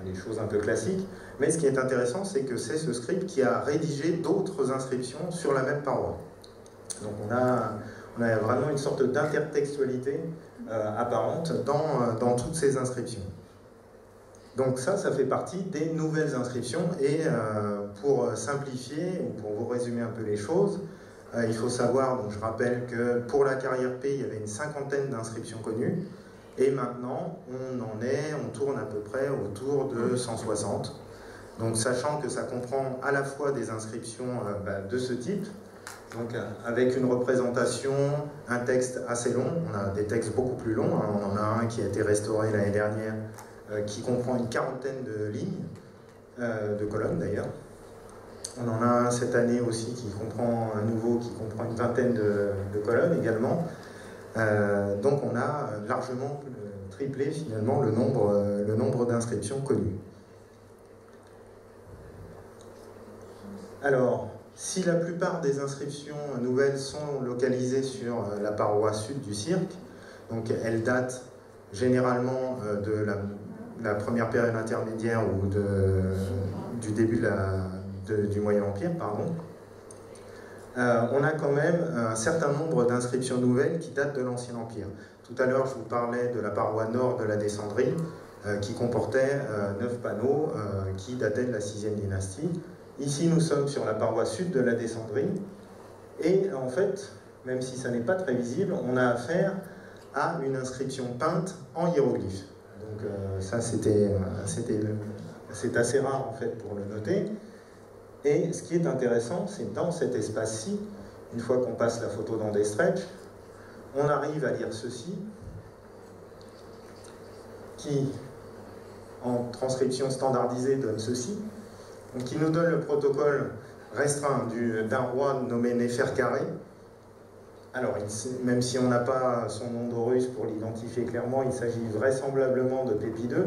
Speaker 2: les choses un peu classiques. Mais ce qui est intéressant, c'est que c'est ce scribe qui a rédigé d'autres inscriptions sur la même paroi. Donc on a vraiment une sorte d'intertextualité apparente dans toutes ces inscriptions. Donc ça fait partie des nouvelles inscriptions, et pour simplifier, ou pour vous résumer un peu les choses, il faut savoir, donc je rappelle que pour la carrière P, il y avait une 50aine d'inscriptions connues, et maintenant on tourne à peu près autour de 160. Donc sachant que ça comprend à la fois des inscriptions de ce type, donc avec une représentation, un texte assez long. On a des textes beaucoup plus longs, hein. On en a un qui a été restauré l'année dernière, qui comprend une 40aine de lignes, de colonnes d'ailleurs. On en a un cette année aussi qui comprend un nouveau qui comprend une 20aine de colonnes également. Donc on a largement triplé finalement le nombre d'inscriptions connues. Alors, si la plupart des inscriptions nouvelles sont localisées sur la paroi sud du cirque, donc elles datent généralement de la première période intermédiaire ou du début du Moyen Empire, pardon. On a quand même un certain nombre d'inscriptions nouvelles qui datent de l'Ancien Empire. Tout à l'heure, je vous parlais de la paroi nord de la Descendrie, qui comportait 9 panneaux qui dataient de la 6e dynastie. Ici, nous sommes sur la paroi sud de la Descendrie, et en fait, même si ça n'est pas très visible, on a affaire à une inscription peinte en hiéroglyphe. Donc ça, c'est assez rare en fait pour le noter. Et ce qui est intéressant, c'est dans cet espace-ci, une fois qu'on passe la photo dans des stretches, on arrive à lire ceci, qui, en transcription standardisée, donne ceci. Donc, il nous donne le protocole restreint d'un roi nommé Néferkaré. Alors, même si on n'a pas son nom d'Horus pour l'identifier clairement, il s'agit vraisemblablement de Pépi II,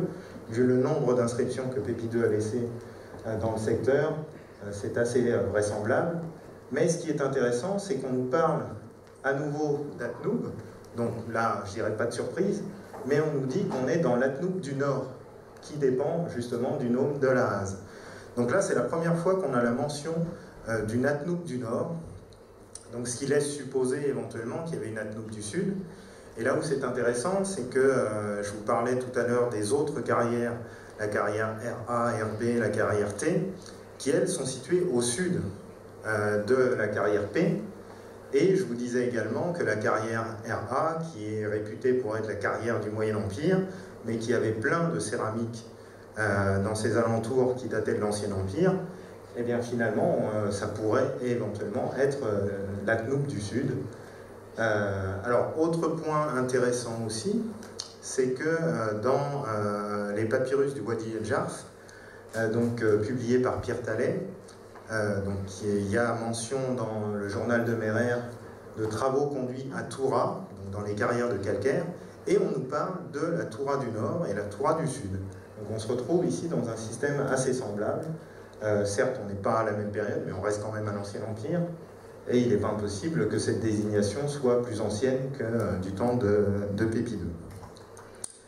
Speaker 2: vu le nombre d'inscriptions que Pépi II a laissées dans le secteur, c'est assez vraisemblable. Mais ce qui est intéressant, c'est qu'on nous parle à nouveau d'Atnoub, donc là, je dirais pas de surprise, mais on nous dit qu'on est dans l'Atnoub du Nord, qui dépend justement du nome de Lahaz. Donc là, c'est la première fois qu'on a la mention d'une Atnoub du Nord, donc ce qui laisse supposer éventuellement qu'il y avait une Atnoub du Sud. Et là où c'est intéressant, c'est que je vous parlais tout à l'heure des autres carrières, la carrière RA, RB, la carrière T, qui elles sont situées au sud de la carrière P. Et je vous disais également que la carrière RA, qui est réputée pour être la carrière du Moyen Empire, mais qui avait plein de céramiques dans ses alentours qui dataient de l'Ancien Empire, et bien finalement, ça pourrait éventuellement être l'Atnoub du Sud. Alors, autre point intéressant aussi, c'est que dans les papyrus du Wadi el-Jarf, publiés par Pierre Tallet, il y a mention dans le journal de Merer de travaux conduits à Toura, donc dans les carrières de calcaire, et on nous parle de la Toura du Nord et la Toura du Sud. Donc on se retrouve ici dans un système assez semblable. Certes, on n'est pas à la même période, mais on reste quand même à l'Ancien Empire, et il n'est pas impossible que cette désignation soit plus ancienne que du temps de Pépi II.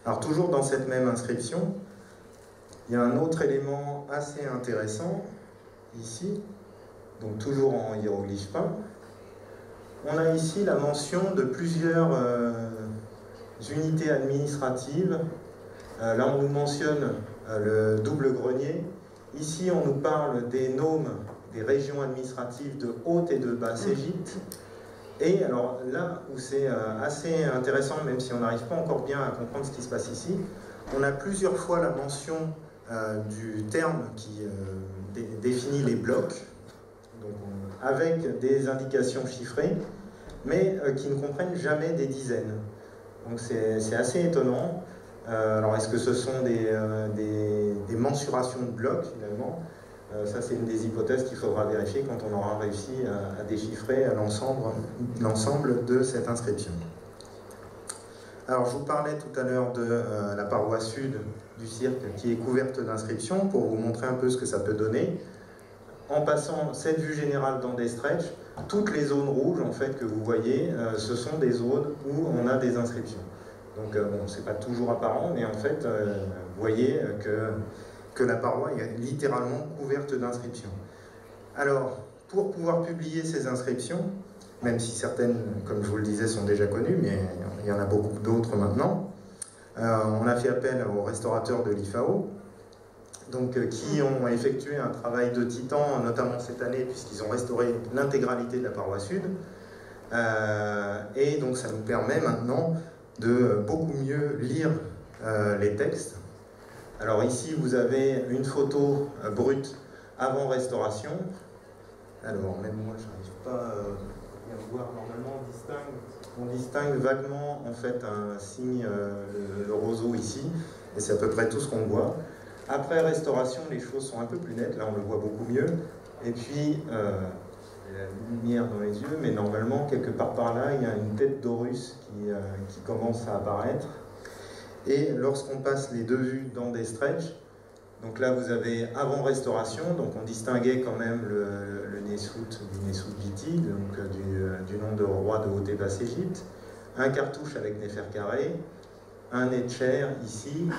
Speaker 2: Alors toujours dans cette même inscription, il y a un autre élément assez intéressant, ici, donc toujours en hiéroglyphe peint. On a ici la mention de plusieurs unités administratives. Là, on nous mentionne le double grenier. Ici, on nous parle des nomes des régions administratives de Haute et de Basse-Égypte. Et alors là où c'est assez intéressant, même si on n'arrive pas encore bien à comprendre ce qui se passe ici, on a plusieurs fois la mention du terme qui définit les blocs, donc, avec des indications chiffrées, mais qui ne comprennent jamais des dizaines. Donc c'est assez étonnant. Alors est-ce que ce sont des mensurations de blocs finalement? Ça c'est une des hypothèses qu'il faudra vérifier quand on aura réussi à déchiffrer l'ensemble de cette inscription. Alors je vous parlais tout à l'heure de la paroi sud du cirque qui est couverte d'inscriptions pour vous montrer un peu ce que ça peut donner. En passant cette vue générale dans des stretches, toutes les zones rouges en fait que vous voyez, ce sont des zones où on a des inscriptions. Donc bon, c'est pas toujours apparent, mais en fait, vous voyez que la paroi est littéralement couverte d'inscriptions. Alors, pour pouvoir publier ces inscriptions, même si certaines, comme je vous le disais, sont déjà connues, mais il y en a beaucoup d'autres maintenant, on a fait appel aux restaurateurs de l'IFAO, qui ont effectué un travail de titan, notamment cette année, puisqu'ils ont restauré l'intégralité de la paroi sud. Et donc ça nous permet maintenant de beaucoup mieux lire les textes. Alors ici, vous avez une photo brute avant restauration. Alors, même moi, je n'arrive pas à bien voir. Normalement, on distingue vaguement en fait un signe, le roseau ici, et c'est à peu près tout ce qu'on voit. Après restauration, les choses sont un peu plus nettes. Là, on le voit beaucoup mieux. Et puis, il y a la lumière dans les yeux, mais normalement, quelque part par là, il y a une tête d'Horus qui commence à apparaître. Et lorsqu'on passe les deux vues dans des stretches, donc là vous avez avant restauration, donc on distinguait quand même le Nessout du Nessout Viti, donc du nom de roi de Haute et Basse-Égypte, un cartouche avec Néferkaré, un Netcher ici,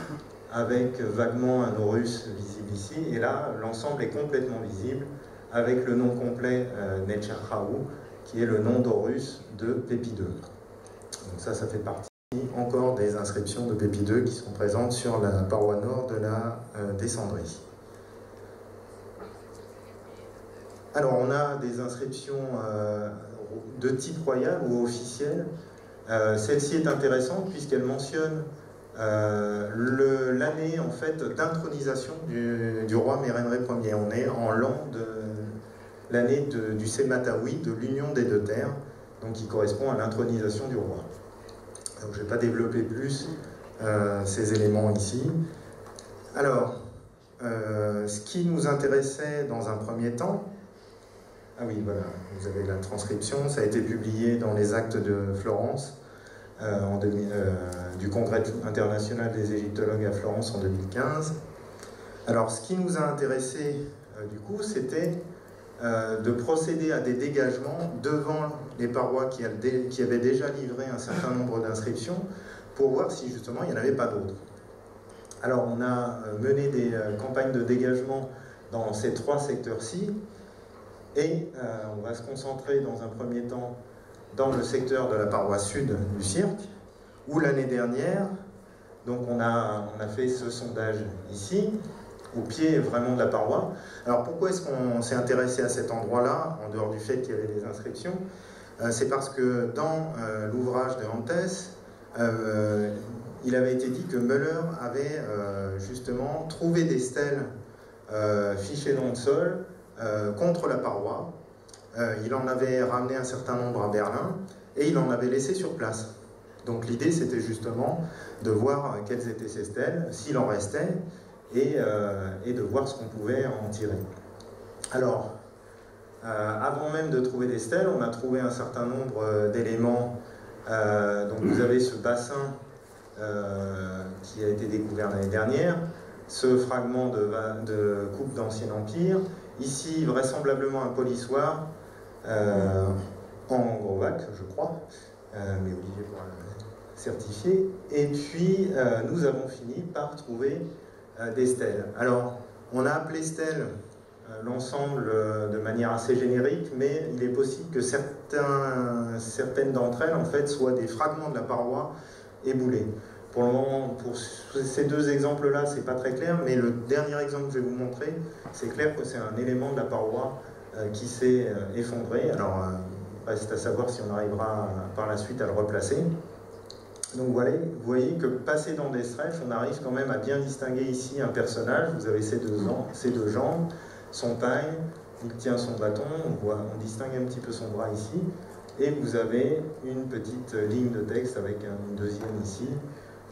Speaker 2: avec vaguement un Horus visible ici, et là l'ensemble est complètement visible, avec le nom complet Netcher-Raou, qui est le nom d'Horus de Pépi II. Donc ça fait partie encore des inscriptions de Pépi II qui sont présentes sur la paroi nord de la descendrie. Alors on a des inscriptions de type royal ou officiel. Celle-ci est intéressante puisqu'elle mentionne l'année en fait d'intronisation du roi Mérenrê Ier. On est en l'an de l'année du Sematawi, de l'union des deux terres, donc qui correspond à l'intronisation du roi. Donc je ne vais pas développer plus ces éléments ici. Alors, ce qui nous intéressait dans un premier temps, ah oui, voilà, vous avez la transcription, ça a été publié dans les actes de Florence, du Congrès international des égyptologues à Florence en 2015. Alors, ce qui nous a intéressé, du coup, c'était de procéder à des dégagements devant les parois qui avaient déjà livré un certain nombre d'inscriptions pour voir si, justement, il n'y en avait pas d'autres. Alors, on a mené des campagnes de dégagement dans ces 3 secteurs-ci, et on va se concentrer dans un premier temps dans le secteur de la paroi sud du cirque, où l'année dernière, donc on a fait ce sondage ici, au pied vraiment de la paroi. Alors pourquoi est-ce qu'on s'est intéressé à cet endroit-là, en dehors du fait qu'il y avait des inscriptions? C'est parce que dans l'ouvrage de Antès, il avait été dit que Müller avait justement trouvé des stèles fichées dans le sol contre la paroi. Il en avait ramené un certain nombre à Berlin et il en avait laissé sur place. Donc l'idée c'était justement de voir quelles étaient ces stèles, s'il en restait, et de voir ce qu'on pouvait en tirer. Alors, avant même de trouver des stèles, on a trouvé un certain nombre d'éléments. Donc vous avez ce bassin qui a été découvert l'année dernière, ce fragment de coupe d'Ancien Empire, ici vraisemblablement un polissoir en Grovac, je crois, mais Olivier pourra le certifier. Et puis nous avons fini par trouver des stèles. Alors on a appelé stèles l'ensemble de manière assez générique, mais il est possible que certaines d'entre elles en fait soient des fragments de la paroi éboulés. Pour le moment, pour ces 2 exemples-là, c'est pas très clair, mais le dernier exemple que je vais vous montrer, c'est clair que c'est un élément de la paroi qui s'est effondré. Alors, reste à savoir si on arrivera par la suite à le replacer. Donc voilà, vous voyez que passé dans des stretches, on arrive quand même à bien distinguer ici un personnage. Vous avez ces deux jambes, son pagne, il tient son bâton, on distingue un petit peu son bras ici, et vous avez une petite ligne de texte avec une deuxième ici.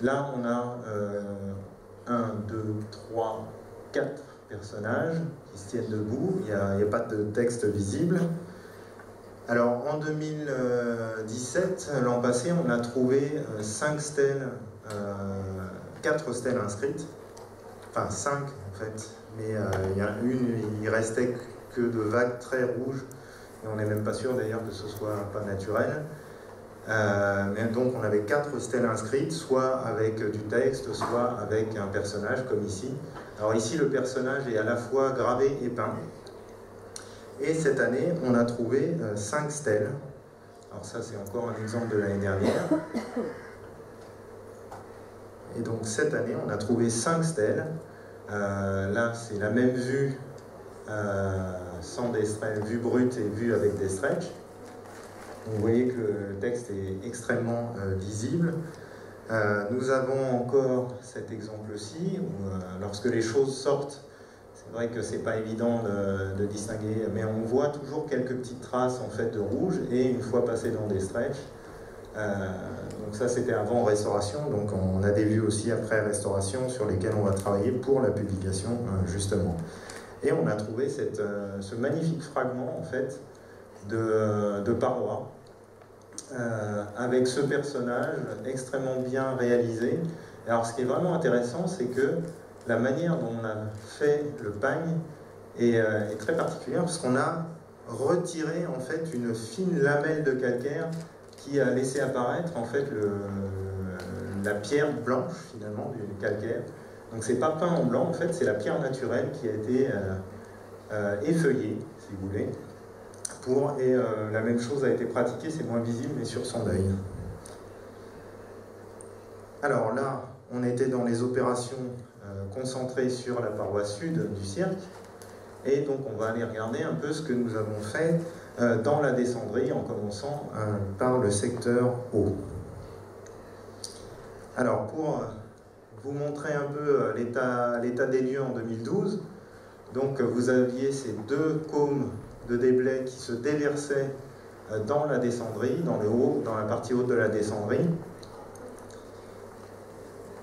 Speaker 2: Là, on a 1, 2, 3, 4 personnages qui se tiennent debout, il n'y a pas de texte visible. Alors, en 2017, l'an passé, on a trouvé 5 stèles, 4 stèles inscrites, enfin 5 en fait, mais il y a il restait que de vagues très rouges, et on n'est même pas sûr d'ailleurs que ce soit pas naturel. Mais donc on avait 4 stèles inscrites, soit avec du texte, soit avec un personnage comme ici. Alors ici le personnage est à la fois gravé et peint. Et cette année on a trouvé 5 stèles. Alors ça c'est encore un exemple de l'année dernière. Et donc cette année on a trouvé 5 stèles. Là c'est la même vue sans des stretches, vue brute et vue avec des stretches. Vous voyez que le texte est extrêmement lisible. Nous avons encore cet exemple-ci, où lorsque les choses sortent, c'est vrai que c'est pas évident de distinguer, mais on voit toujours quelques petites traces en fait de rouge, et une fois passé dans des stretches, donc ça c'était avant restauration, donc on a des vues aussi après restauration sur lesquelles on va travailler pour la publication justement. Et on a trouvé ce magnifique fragment en fait de paroi, avec ce personnage extrêmement bien réalisé. Alors ce qui est vraiment intéressant, c'est que la manière dont on a fait le pagne est très particulière, parce qu'on a retiré en fait une fine lamelle de calcaire qui a laissé apparaître en fait la pierre blanche finalement du calcaire. Donc c'est pas peint en blanc, en fait c'est la pierre naturelle qui a été effeuillée, si vous voulez. Et la même chose a été pratiquée, c'est moins visible, mais sur son œil. Alors là, on était dans les opérations concentrées sur la paroi sud du cirque, et donc on va aller regarder un peu ce que nous avons fait dans la descendrie, en commençant par le secteur haut. Alors pour vous montrer un peu l'état des lieux en 2012, donc vous aviez ces 2 cônes de déblais qui se déversaient dans la descendrie, dans la partie haute de la descendrie.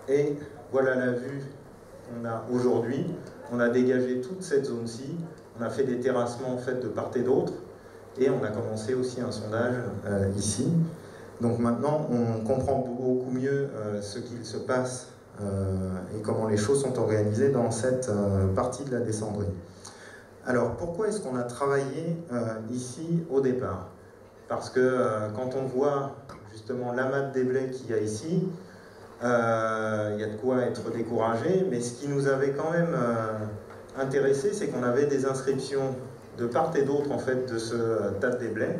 Speaker 2: Et voilà la vue qu'on a aujourd'hui. On a dégagé toute cette zone-ci, on a fait des terrassements en fait, de part et d'autre, et on a commencé aussi un sondage ici. Donc maintenant, on comprend beaucoup mieux ce qu'il se passe et comment les choses sont organisées dans cette partie de la descendrie. Alors, pourquoi est-ce qu'on a travaillé ici au départ? Parce que quand on voit justement l'amas de déblais qu'il y a ici, il y a de quoi être découragé, mais ce qui nous avait quand même intéressé, c'est qu'on avait des inscriptions de part et d'autre en fait, de ce tas de déblais.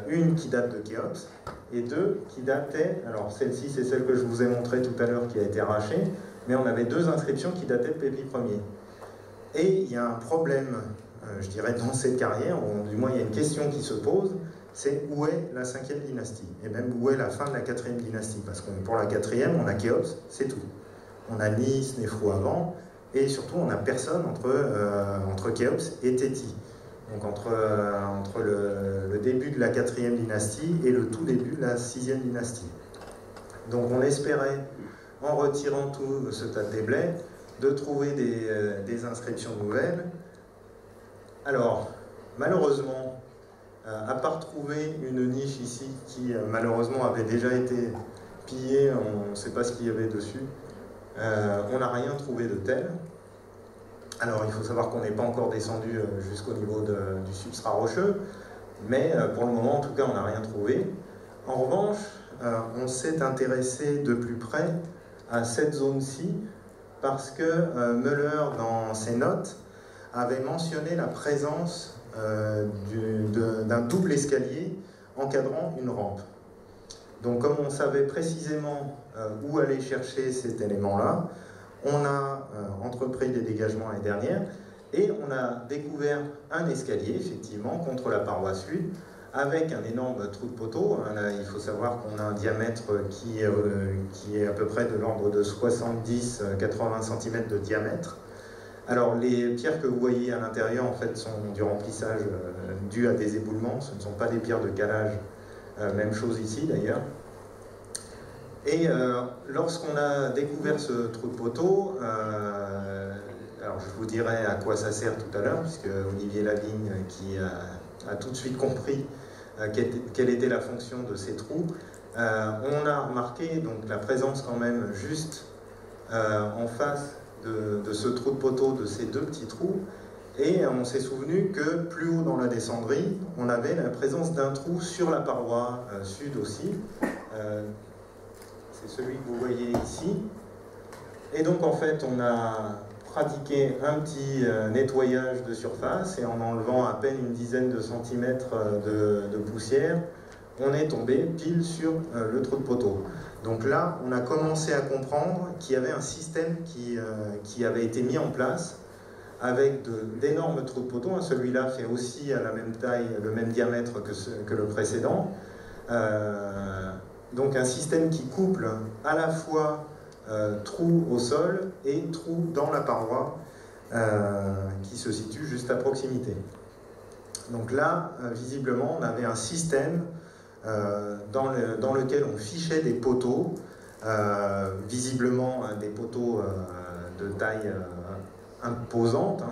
Speaker 2: Une qui date de Khéops et deux qui dataient, alors celle-ci c'est celle que je vous ai montrée tout à l'heure qui a été arrachée, mais on avait deux inscriptions qui dataient de Pépi Ier. Et il y a un problème, je dirais, dans cette carrière, ou du moins il y a une question qui se pose, c'est où est la 5e dynastie, et même où est la fin de la 4e dynastie, parce que pour la 4e, on a Khéops, c'est tout. On a ni Snéfrou avant, et surtout on n'a personne entre Khéops et Téti. Donc entre le début de la 4e dynastie et le tout début de la 6e dynastie. Donc on espérait, en retirant tout ce tas de déblais, de trouver des inscriptions nouvelles. Alors, malheureusement, à part trouver une niche ici qui malheureusement avait déjà été pillée, on ne sait pas ce qu'il y avait dessus, on n'a rien trouvé de tel. Alors il faut savoir qu'on n'est pas encore descendu jusqu'au niveau du substrat rocheux, mais pour le moment en tout cas on n'a rien trouvé. En revanche, on s'est intéressé de plus près à cette zone-ci parce que Müller dans ses notes avait mentionné la présence d'un double escalier encadrant une rampe. Donc comme on savait précisément où aller chercher cet élément-là, on a entrepris des dégagements l'année dernière et on a découvert un escalier, effectivement, contre la paroi sud, avec un énorme trou de poteau. Il faut savoir qu'on a un diamètre qui est à peu près de l'ordre de 70-80 cm de diamètre. Alors les pierres que vous voyez à l'intérieur, en fait, sont du remplissage dû à des éboulements, ce ne sont pas des pierres de calage, même chose ici d'ailleurs. Et lorsqu'on a découvert ce trou de poteau, alors je vous dirai à quoi ça sert tout à l'heure, puisque Olivier Lavigne qui a tout de suite compris quelle était la fonction de ces trous, on a remarqué donc la présence quand même juste en face de ce trou de poteau, de ces deux petits trous, et on s'est souvenu que plus haut dans la descendrie, on avait la présence d'un trou sur la paroi sud aussi. C'est celui que vous voyez ici. Et donc en fait on a pratiqué un petit nettoyage de surface et en enlevant à peine une dizaine de centimètres de poussière, on est tombé pile sur le trou de poteau. Donc là on a commencé à comprendre qu'il y avait un système qui avait été mis en place avec d'énormes trous de poteau. Celui-là fait aussi à la même taille, le même diamètre que le précédent. Donc un système qui couple à la fois trou au sol et trou dans la paroi qui se situe juste à proximité. Donc là, visiblement, on avait un système dans lequel on fichait des poteaux, visiblement des poteaux de taille imposante.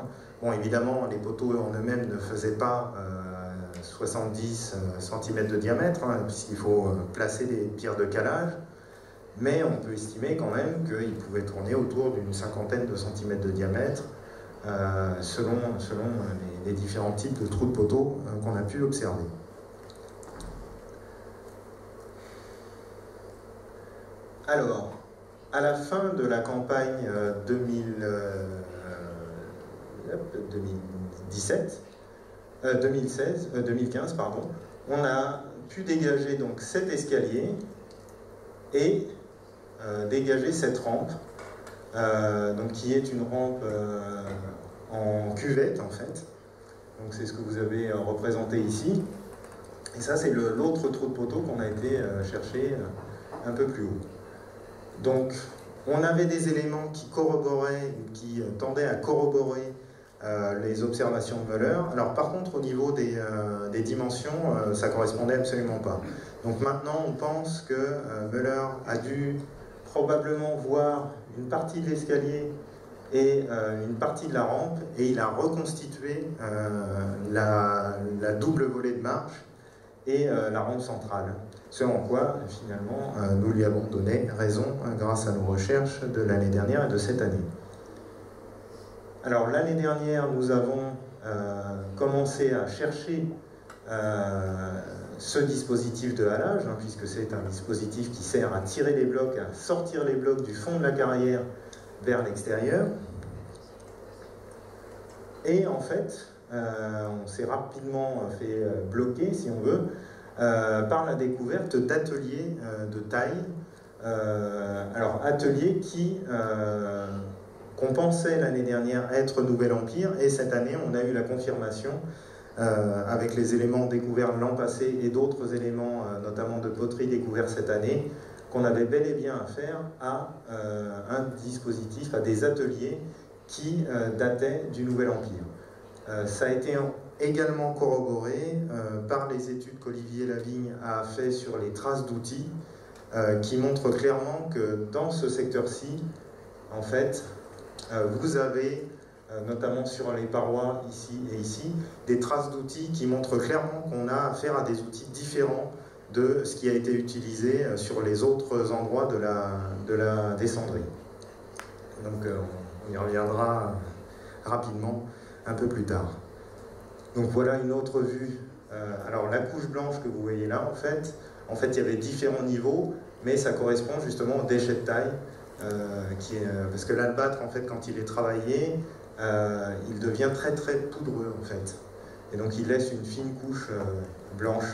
Speaker 2: Bon, évidemment, les poteaux en eux-mêmes ne faisaient pas 70 cm de diamètre, puisqu'il faut placer des pierres de calage, mais on peut estimer quand même qu'ils pouvaient tourner autour d'une cinquantaine de centimètres de diamètre, selon les différents types de trous de poteaux qu'on a pu observer. Alors, à la fin de la campagne 2015, pardon, on a pu dégager donc cet escalier et dégager cette rampe, donc qui est une rampe en cuvette en fait. Donc c'est ce que vous avez représenté ici. Et ça c'est l'autre trou de poteau qu'on a été chercher un peu plus haut. Donc on avait des éléments qui corroboraient, qui tendaient à corroborer les observations de Müller. Alors par contre au niveau des dimensions, ça ne correspondait absolument pas. Donc maintenant on pense que Müller a dû probablement voir une partie de l'escalier et une partie de la rampe, et il a reconstitué la double volée de marche et la rampe centrale. Ce en quoi, finalement, nous lui avons donné raison grâce à nos recherches de l'année dernière et de cette année. Alors, l'année dernière, nous avons commencé à chercher ce dispositif de halage, puisque c'est un dispositif qui sert à tirer les blocs, à sortir les blocs du fond de la carrière vers l'extérieur. Et en fait, on s'est rapidement fait bloquer, si on veut, par la découverte d'ateliers de taille. Alors, ateliers qu'on pensait l'année dernière être Nouvel Empire, et cette année, on a eu la confirmation avec les éléments découverts l'an passé et d'autres éléments, notamment de poterie découverts cette année, qu'on avait bel et bien affaire à un dispositif, à des ateliers qui dataient du Nouvel Empire. Ça a été également corroboré par les études qu'Olivier Lavigne a fait sur les traces d'outils, qui montrent clairement que dans ce secteur-ci, en fait, vous avez, notamment sur les parois ici et ici, des traces d'outils qui montrent clairement qu'on a affaire à des outils différents de ce qui a été utilisé sur les autres endroits de la descendrie. Donc on y reviendra rapidement un peu plus tard. Donc voilà une autre vue. Alors la couche blanche que vous voyez là, en fait il y avait différents niveaux, mais ça correspond justement au déchet de taille, parce que l'albâtre, en fait, quand il est travaillé, il devient très très poudreux, en fait. Et donc il laisse une fine couche blanche,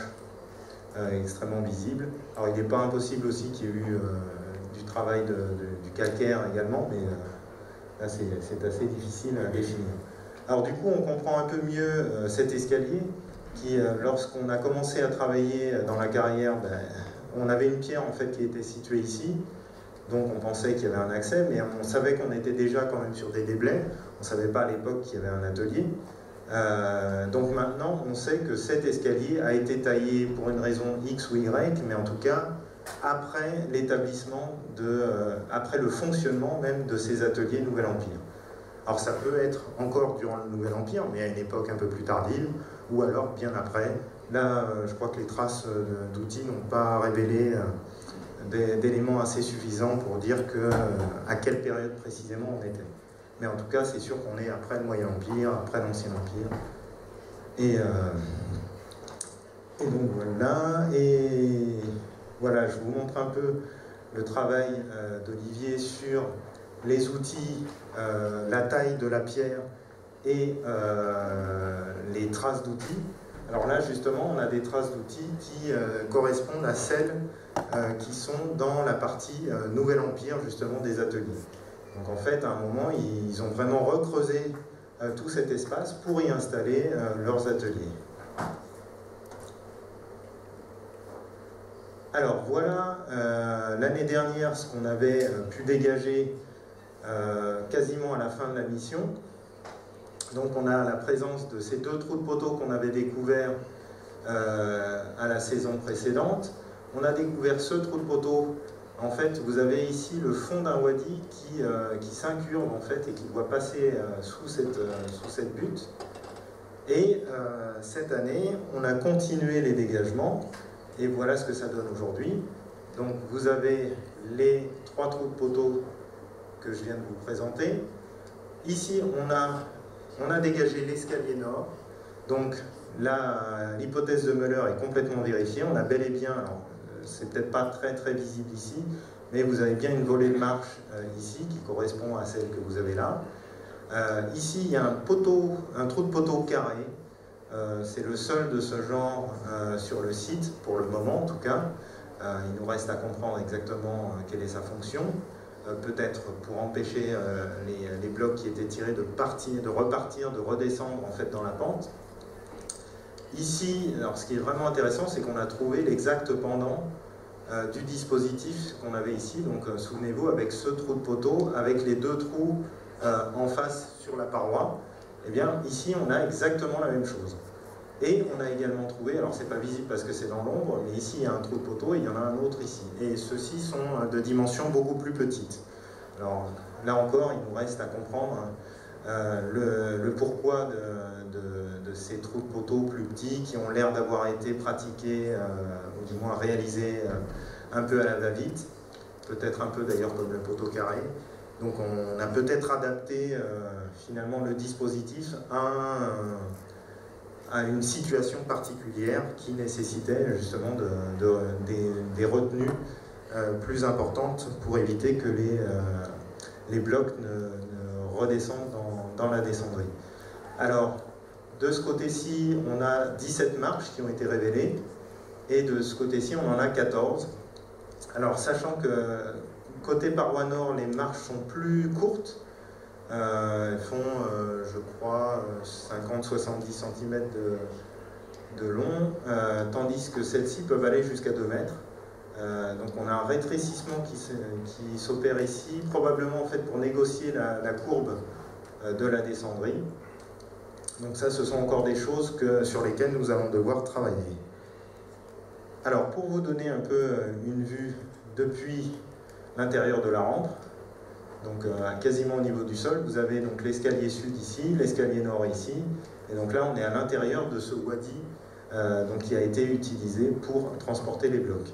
Speaker 2: extrêmement visible. Alors il n'est pas impossible aussi qu'il y ait eu du travail du calcaire également, mais là c'est assez difficile à définir. Alors du coup on comprend un peu mieux cet escalier qui, lorsqu'on a commencé à travailler dans la carrière, on avait une pierre en fait qui était située ici, donc on pensait qu'il y avait un accès, mais on savait qu'on était déjà quand même sur des déblais, on ne savait pas à l'époque qu'il y avait un atelier. Donc maintenant on sait que cet escalier a été taillé pour une raison X ou Y, mais en tout cas après l'établissement, après le fonctionnement même de ces ateliers Nouvel Empire. Alors ça peut être encore durant le Nouvel Empire, mais à une époque un peu plus tardive, ou alors bien après. Là, je crois que les traces d'outils n'ont pas révélé d'éléments assez suffisants pour dire à quelle période précisément on était. Mais en tout cas, c'est sûr qu'on est après le Moyen Empire, après l'Ancien Empire. Et donc voilà. Et voilà, je vous montre un peu le travail d'Olivier sur les outils, la taille de la pierre et les traces d'outils. Alors là, justement, on a des traces d'outils qui correspondent à celles qui sont dans la partie Nouvel Empire, justement, des ateliers. Donc en fait, à un moment, ils ont vraiment recreusé tout cet espace pour y installer leurs ateliers. Alors voilà, l'année dernière, ce qu'on avait pu dégager quasiment à la fin de la mission. Donc on a la présence de ces deux trous de poteaux qu'on avait découverts à la saison précédente. On a découvert ce trou de poteau. En fait, vous avez ici le fond d'un wadi qui s'incurve en fait et qui doit passer sous cette butte. Et cette année, on a continué les dégagements et voilà ce que ça donne aujourd'hui. Donc vous avez les trois trous de poteau que je viens de vous présenter. Ici, on a dégagé l'escalier nord. Donc l'hypothèse de Müller est complètement vérifiée. On a bel et bien, c'est peut-être pas très très visible ici, mais vous avez bien une volée de marche ici qui correspond à celle que vous avez là. Ici, il y a un trou de poteau carré. C'est le seul de ce genre sur le site, pour le moment en tout cas. Il nous reste à comprendre exactement quelle est sa fonction. Peut-être pour empêcher les blocs qui étaient tirés de repartir, de redescendre en fait dans la pente. Ici, alors ce qui est vraiment intéressant, c'est qu'on a trouvé l'exact pendant du dispositif qu'on avait ici. Donc souvenez-vous, avec ce trou de poteau, avec les deux trous en face sur la paroi, eh bien ici on a exactement la même chose. Et on a également trouvé, alors c'est pas visible parce que c'est dans l'ombre, mais ici il y a un trou de poteau et il y en a un autre ici. Et ceux-ci sont de dimensions beaucoup plus petites. Alors là encore, il nous reste à comprendre le pourquoi de ces trous de poteau plus petits qui ont l'air d'avoir été pratiqués, ou du moins réalisés un peu à la va-vite, peut-être un peu d'ailleurs comme le poteau carré. Donc on a peut-être adapté finalement le dispositif à une situation particulière qui nécessitait justement des retenues plus importantes pour éviter que les blocs ne redescendent dans la descendrie. Alors, de ce côté-ci, on a 17 marches qui ont été révélées, et de ce côté-ci, on en a 14. Alors, sachant que côté paroi nord, les marches sont plus courtes, elles font, je crois, 50-70 cm de long, tandis que celles-ci peuvent aller jusqu'à 2 mètres. Donc on a un rétrécissement qui s'opère ici, probablement en fait pour négocier la courbe de la descendrie. Donc ça, ce sont encore des choses sur lesquelles nous allons devoir travailler. Alors pour vous donner un peu une vue depuis l'intérieur de la rampe, donc quasiment au niveau du sol, vous avez donc l'escalier sud ici, l'escalier nord ici, et donc là on est à l'intérieur de ce wadi qui a été utilisé pour transporter les blocs.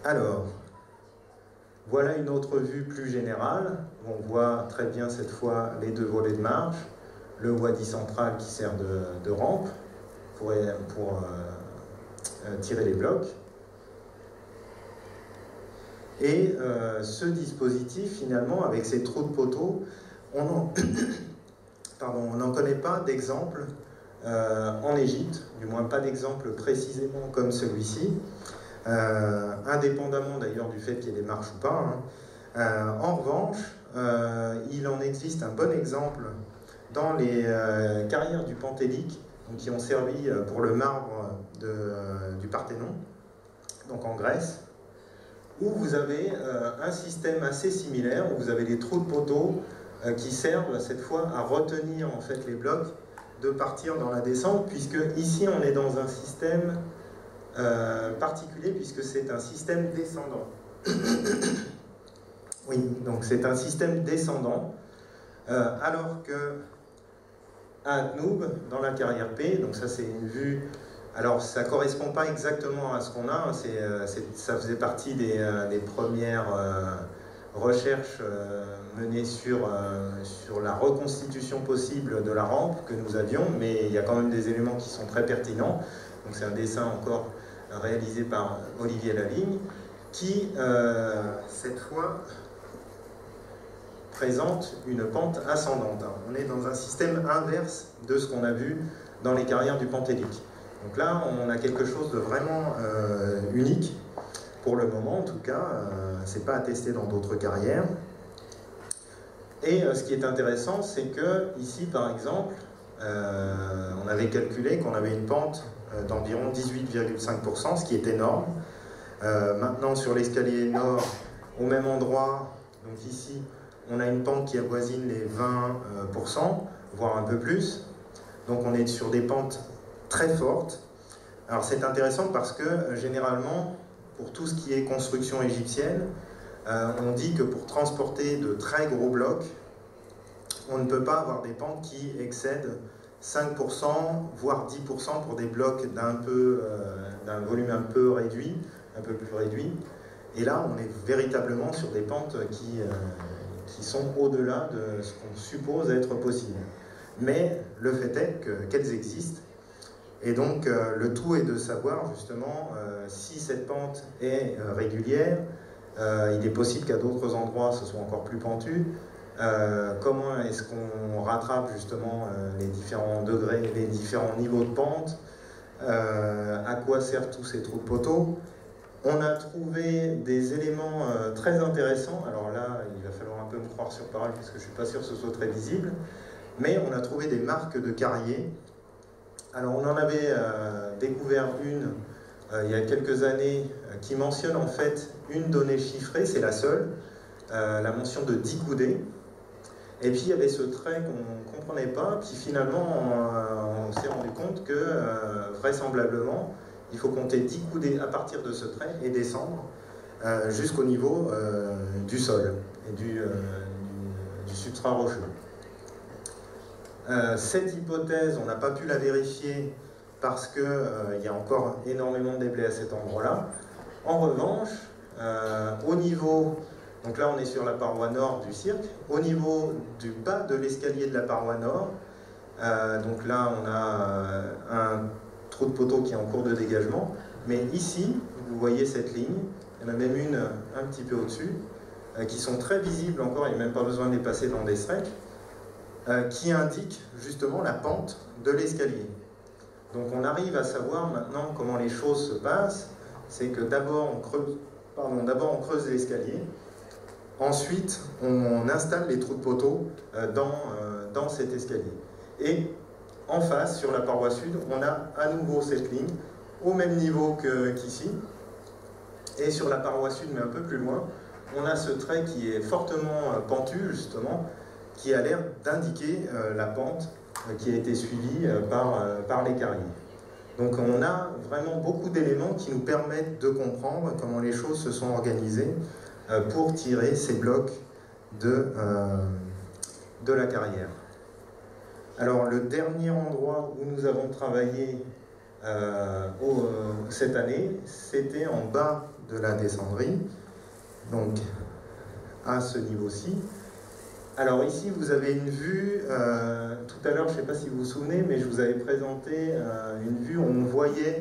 Speaker 2: Alors, voilà une autre vue plus générale. On voit très bien cette fois les deux volets de marche, le wadi central qui sert de rampe pour tirer les blocs. Et ce dispositif, finalement, avec ces trous de poteau, on n'en connaît pas d'exemple en Égypte, du moins pas d'exemple précisément comme celui-ci. Indépendamment d'ailleurs du fait qu'il y ait des marches ou pas. En revanche, il en existe un bon exemple dans les carrières du Pentélique, qui ont servi pour le marbre du Parthénon, donc en Grèce, où vous avez un système assez similaire, où vous avez des trous de poteau qui servent cette fois à retenir en fait les blocs de partir dans la descente, puisque ici on est dans un système particulier puisque c'est un système descendant. Oui, donc c'est un système descendant, alors que à Adnoub, dans la carrière P, donc ça c'est une vue, alors ça ne correspond pas exactement à ce qu'on a, ça faisait partie des premières recherches menées sur la reconstitution possible de la rampe que nous avions, mais il y a quand même des éléments qui sont très pertinents. Donc c'est un dessin encore réalisé par Olivier Lavigne, qui, cette fois, présente une pente ascendante. On est dans un système inverse de ce qu'on a vu dans les carrières du Pentélique. Donc là, on a quelque chose de vraiment unique, pour le moment en tout cas, c'est pas attesté dans d'autres carrières. Et ce qui est intéressant, c'est que ici, par exemple, on avait calculé qu'on avait une pente d'environ 18,5%, ce qui est énorme. Maintenant, sur l'escalier nord, au même endroit, donc ici, on a une pente qui avoisine les 20%, voire un peu plus. Donc on est sur des pentes très fortes. Alors c'est intéressant parce que généralement, pour tout ce qui est construction égyptienne, on dit que pour transporter de très gros blocs, on ne peut pas avoir des pentes qui excèdent 5%, voire 10% pour des blocs d'un volume un peu réduit, un peu plus réduit. Et là, on est véritablement sur des pentes qui sont au-delà de ce qu'on suppose être possible. Mais le fait est qu'elles existent. Et donc, le tout est de savoir justement si cette pente est régulière. Il est possible qu'à d'autres endroits, ce soit encore plus pentu. Comment est-ce qu'on rattrape justement les différents degrés, les différents niveaux de pente, à quoi servent tous ces trous de poteau. On a trouvé des éléments très intéressants. Alors là, il va falloir un peu me croire sur parole parce que je ne suis pas sûr que ce soit très visible. Mais on a trouvé des marques de carrier. Alors on en avait découvert une il y a quelques années qui mentionne en fait une donnée chiffrée, c'est la seule, la mention de 10 coudées. Et puis il y avait ce trait qu'on ne comprenait pas, puis finalement on s'est rendu compte que vraisemblablement il faut compter 10 coudées à partir de ce trait et descendre jusqu'au niveau du sol et du substrat rocheux. Cette hypothèse, on n'a pas pu la vérifier parce qu'il y a encore énormément de déblais à cet endroit-là. En revanche, au niveau, donc là on est sur la paroi nord du cirque, au niveau du bas de l'escalier de la paroi nord, donc là on a un trou de poteau qui est en cours de dégagement, mais ici, vous voyez cette ligne, il y en a même une un petit peu au-dessus, qui sont très visibles encore, il n'y a même pas besoin de les passer dans des strecs, qui indiquent justement la pente de l'escalier. Donc on arrive à savoir maintenant comment les choses se passent, c'est que d'abord on creuse l'escalier, ensuite on installe les trous de poteau dans cet escalier. Et en face, sur la paroi sud, on a à nouveau cette ligne, au même niveau qu'ici, et sur la paroi sud, mais un peu plus loin, on a ce trait qui est fortement pentu, justement, qui a l'air d'indiquer la pente qui a été suivie par les carrières. Donc on a vraiment beaucoup d'éléments qui nous permettent de comprendre comment les choses se sont organisées pour tirer ces blocs de la carrière. Alors le dernier endroit où nous avons travaillé cette année, c'était en bas de la descendrie, donc à ce niveau-ci. Alors ici vous avez une vue, tout à l'heure je ne sais pas si vous vous souvenez, mais je vous avais présenté une vue où on voyait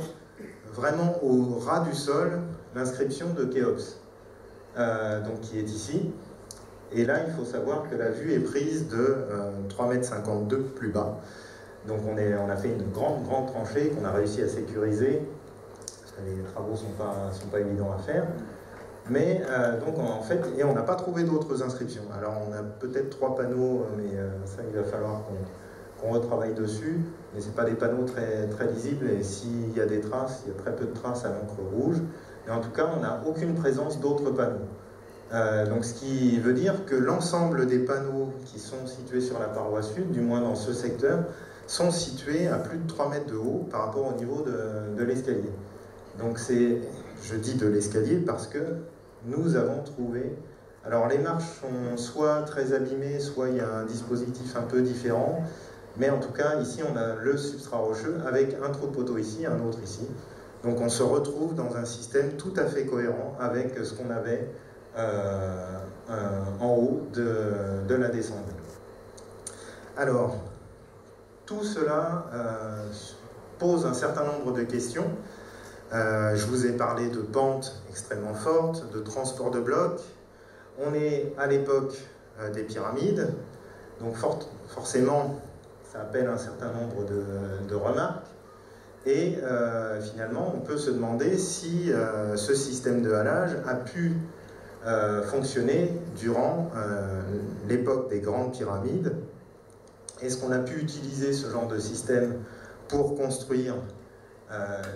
Speaker 2: vraiment au ras du sol l'inscription de Khéops, donc qui est ici. Et là il faut savoir que la vue est prise de 3,52 m plus bas. Donc on a fait une grande tranchée qu'on a réussi à sécuriser, parce que les travaux ne sont pas évidents à faire. Mais donc en fait, et on n'a pas trouvé d'autres inscriptions. Alors on a peut-être 3 panneaux, mais ça il va falloir qu'on retravaille dessus. Mais ce n'est pas des panneaux très lisibles, et s'il y a des traces, il y a très peu de traces à l'encre rouge. Mais en tout cas, on n'a aucune présence d'autres panneaux. Donc ce qui veut dire que l'ensemble des panneaux qui sont situés sur la paroi sud, du moins dans ce secteur, sont situés à plus de 3 mètres de haut par rapport au niveau de l'escalier. Donc je dis de l'escalier parce que nous avons trouvé... Alors les marches sont soit très abîmées, soit il y a un dispositif un peu différent, mais en tout cas ici on a le substrat rocheux avec un trou de poteau ici, un autre ici. Donc on se retrouve dans un système tout à fait cohérent avec ce qu'on avait en haut de la descente. Alors, tout cela pose un certain nombre de questions. Je vous ai parlé de pentes extrêmement fortes, de transport de blocs. On est à l'époque des pyramides, donc forcément ça appelle un certain nombre de remarques. Et finalement on peut se demander si ce système de halage a pu fonctionner durant l'époque des grandes pyramides. Est-ce qu'on a pu utiliser ce genre de système pour construire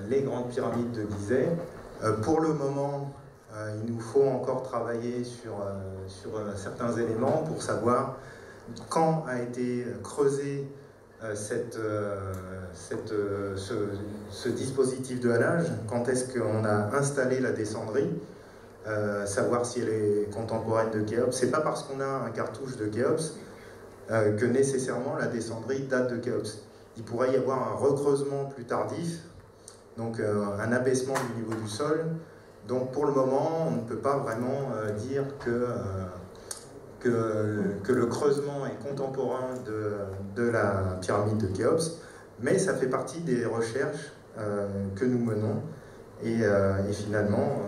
Speaker 2: les grandes pyramides de Gizeh? Pour le moment, il nous faut encore travailler sur certains éléments pour savoir quand a été creusé ce dispositif de halage, quand est-ce qu'on a installé la descendrie, savoir si elle est contemporaine de Khéops. C'est pas parce qu'on a un cartouche de Khéops que nécessairement la descendrie date de Khéops. Il pourrait y avoir un recreusement plus tardif, donc un abaissement du niveau du sol. Donc pour le moment, on ne peut pas vraiment dire que le creusement est contemporain de la pyramide de Khéops, mais ça fait partie des recherches que nous menons. Et finalement,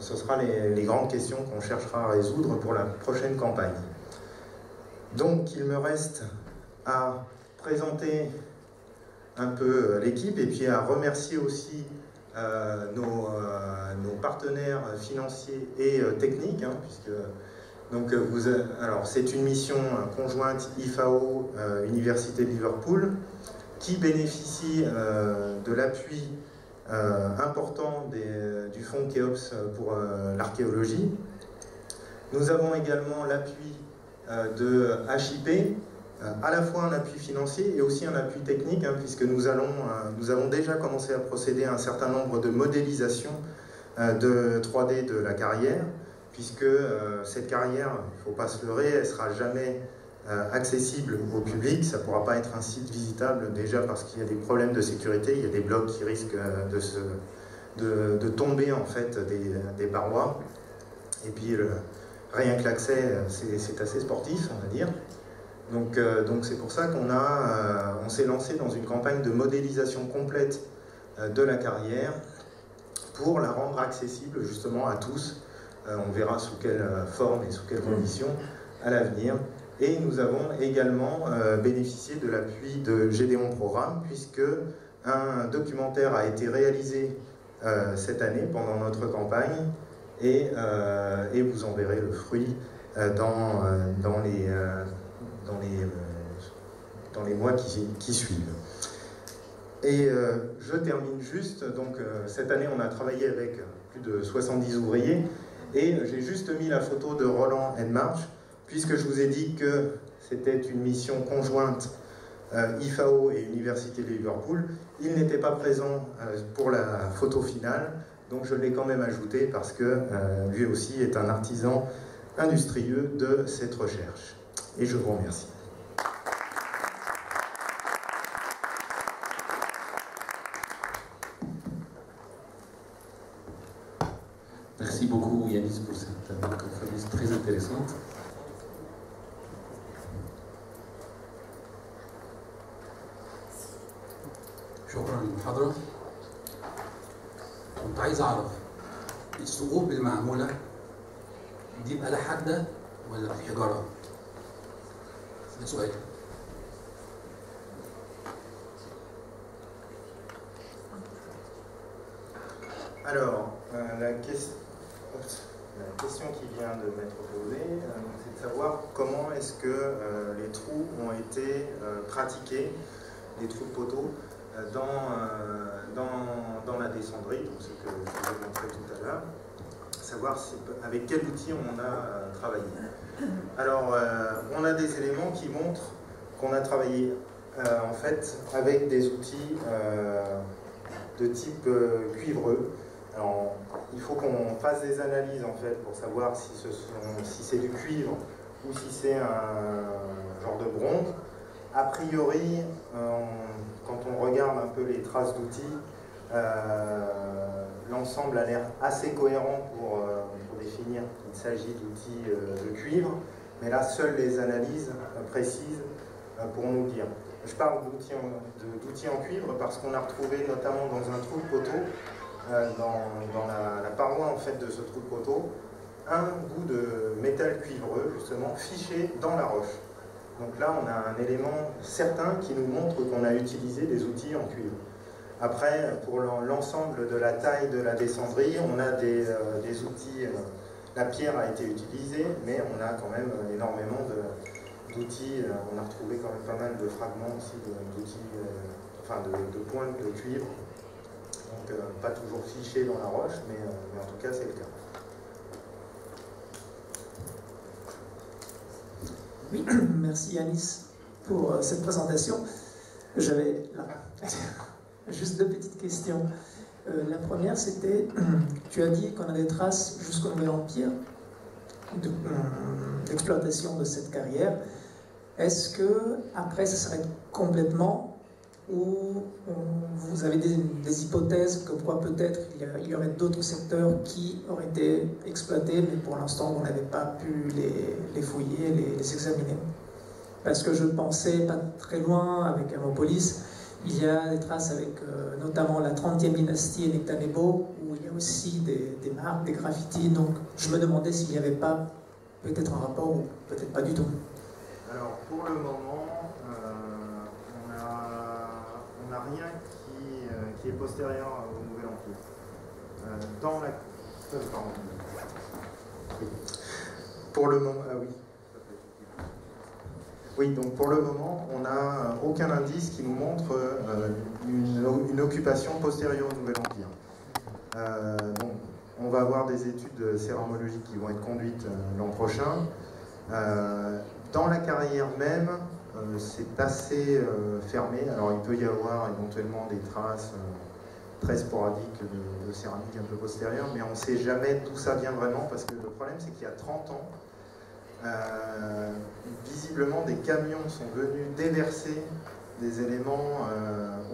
Speaker 2: ce sera les grandes questions qu'on cherchera à résoudre pour la prochaine campagne. Donc il me reste à présenter un peu l'équipe et puis à remercier aussi nos partenaires financiers et techniques, hein, puisque donc, alors c'est une mission conjointe IFAO Université de Liverpool qui bénéficie de l'appui important du fonds Khéops pour l'archéologie. Nous avons également l'appui de HIP, à la fois un appui financier et aussi un appui technique, hein, puisque nous avons déjà commencé à procéder à un certain nombre de modélisations de 3D de la carrière, puisque cette carrière, il ne faut pas se leurrer, elle ne sera jamais accessible au public, ça ne pourra pas être un site visitable déjà parce qu'il y a des problèmes de sécurité, il y a des blocs qui risquent de tomber en fait des parois, et puis rien que l'accès c'est assez sportif on va dire. Donc c'est pour ça on s'est lancé dans une campagne de modélisation complète de la carrière pour la rendre accessible justement à tous. On verra sous quelle forme et sous quelles conditions à l'avenir. Et nous avons également bénéficié de l'appui de Gédéon Programme, puisque un documentaire a été réalisé cette année pendant notre campagne, et vous en verrez le fruit dans les mois qui suivent. Et je termine juste, donc cette année on a travaillé avec plus de 70 ouvriers, et j'ai juste mis la photo de Roland Enmarch, puisque je vous ai dit que c'était une mission conjointe IFAO et Université de Liverpool. Il n'était pas présent pour la photo finale, donc je l'ai quand même ajouté parce que lui aussi est un artisan industrieux de cette recherche. Et je vous remercie.
Speaker 3: Merci beaucoup Yanis pour cette conférence très intéressante.
Speaker 4: شكرا للمحاضرة. كنت عايز أعرف الثقوب المعمولة دي بآلة حادة ولا بالحجارة؟ ده سؤال.
Speaker 2: Alors, la question qui vient de m'être posée, c'est de savoir comment est-ce que les trous ont été pratiqués, les trous de poteau, dans la descendrie, donc ce que je vous ai montré tout à l'heure, savoir avec quel outil on a travaillé. Alors, on a des éléments qui montrent qu'on a travaillé en fait avec des outils de type cuivreux. Alors, il faut qu'on fasse des analyses en fait pour savoir si c'est du cuivre ou si c'est un genre de bronze. A priori, quand on regarde un peu les traces d'outils, l'ensemble a l'air assez cohérent pour définir qu'il s'agit d'outils de cuivre, mais là, seules les analyses précises pourront nous dire. Je parle d'outils en cuivre parce qu'on a retrouvé notamment dans un trou de poteau, dans la paroi en fait de ce trou de poteau, un bout de métal cuivreux justement fiché dans la roche. Donc là on a un élément certain qui nous montre qu'on a utilisé des outils en cuivre. Après, pour l'ensemble de la taille de la descendrie, on a des outils, la pierre a été utilisée, mais on a quand même énormément d'outils, on a retrouvé quand même pas mal de fragments aussi d'outils, de pointes de cuivre. Donc pas toujours fiché dans la roche, mais en tout cas c'est le cas.
Speaker 5: Oui, merci Yanis pour cette présentation. J'avais juste deux petites questions. La première c'était, tu as dit qu'on a des traces jusqu'au Nouvel Empire d'exploitation de cette carrière. Est-ce que après ce serait complètement, ou vous avez des hypothèses que quoi peut-être il y aurait d'autres secteurs qui auraient été exploités, mais pour l'instant vous n'avez pas pu les fouiller, les examiner? Parce que je pensais pas très loin avec Hermopolis, il y a des traces avec notamment la 30e dynastie et Nectanebo, où il y a aussi des marques, des graffitis, donc je me demandais s'il n'y avait pas peut-être un rapport ou peut-être pas du tout.
Speaker 2: Alors pour le moment, on n'a rien qui est postérieur au Nouvel Empire. Dans la... pardon. Oui. Pour le moment... Ah oui. Oui, donc pour le moment, on n'a aucun indice qui nous montre une occupation postérieure au Nouvel Empire. Bon, on va avoir des études céramologiques qui vont être conduites l'an prochain. Dans la carrière même, c'est assez fermé. Alors il peut y avoir éventuellement des traces très sporadiques de céramique un peu postérieure, mais on ne sait jamais d'où ça vient vraiment, parce que le problème c'est qu'il y a 30 ans, visiblement des camions sont venus déverser des éléments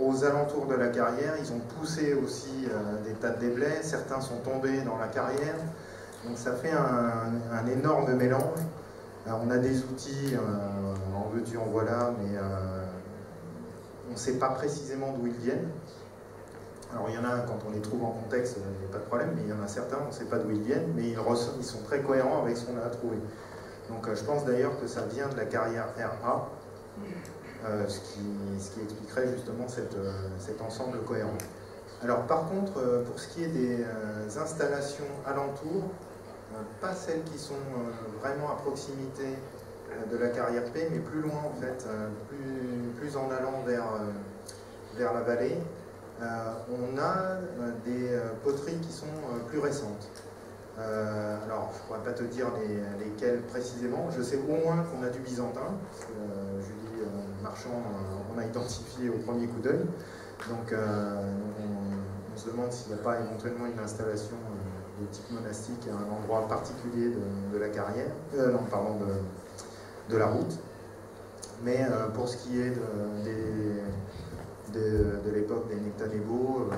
Speaker 2: aux alentours de la carrière. Ils ont poussé aussi des tas de déblais, certains sont tombés dans la carrière, donc ça fait un énorme mélange. On a des outils, en veux-tu, en voilà, mais on ne sait pas précisément d'où ils viennent. Alors il y en a, quand on les trouve en contexte, il n'y a pas de problème, mais il y en a certains, on ne sait pas d'où ils viennent, mais ils sont très cohérents avec ce qu'on a trouvé. Donc je pense d'ailleurs que ça vient de la carrière RA, ce qui expliquerait justement cet ensemble cohérent. Alors par contre, pour ce qui est des installations alentours, pas celles qui sont vraiment à proximité de la carrière P, mais plus loin en fait, plus en allant vers la vallée, on a des poteries qui sont plus récentes. Alors, je ne pourrais pas te dire lesquelles précisément. Je sais au moins qu'on a du byzantin, parce que Julie Marchand, on a identifié au premier coup d'œil. Donc, on se demande s'il n'y a pas éventuellement une installation de type monastique à un endroit particulier de la carrière, de la route. Mais pour ce qui est de l'époque des Nectanebo, là,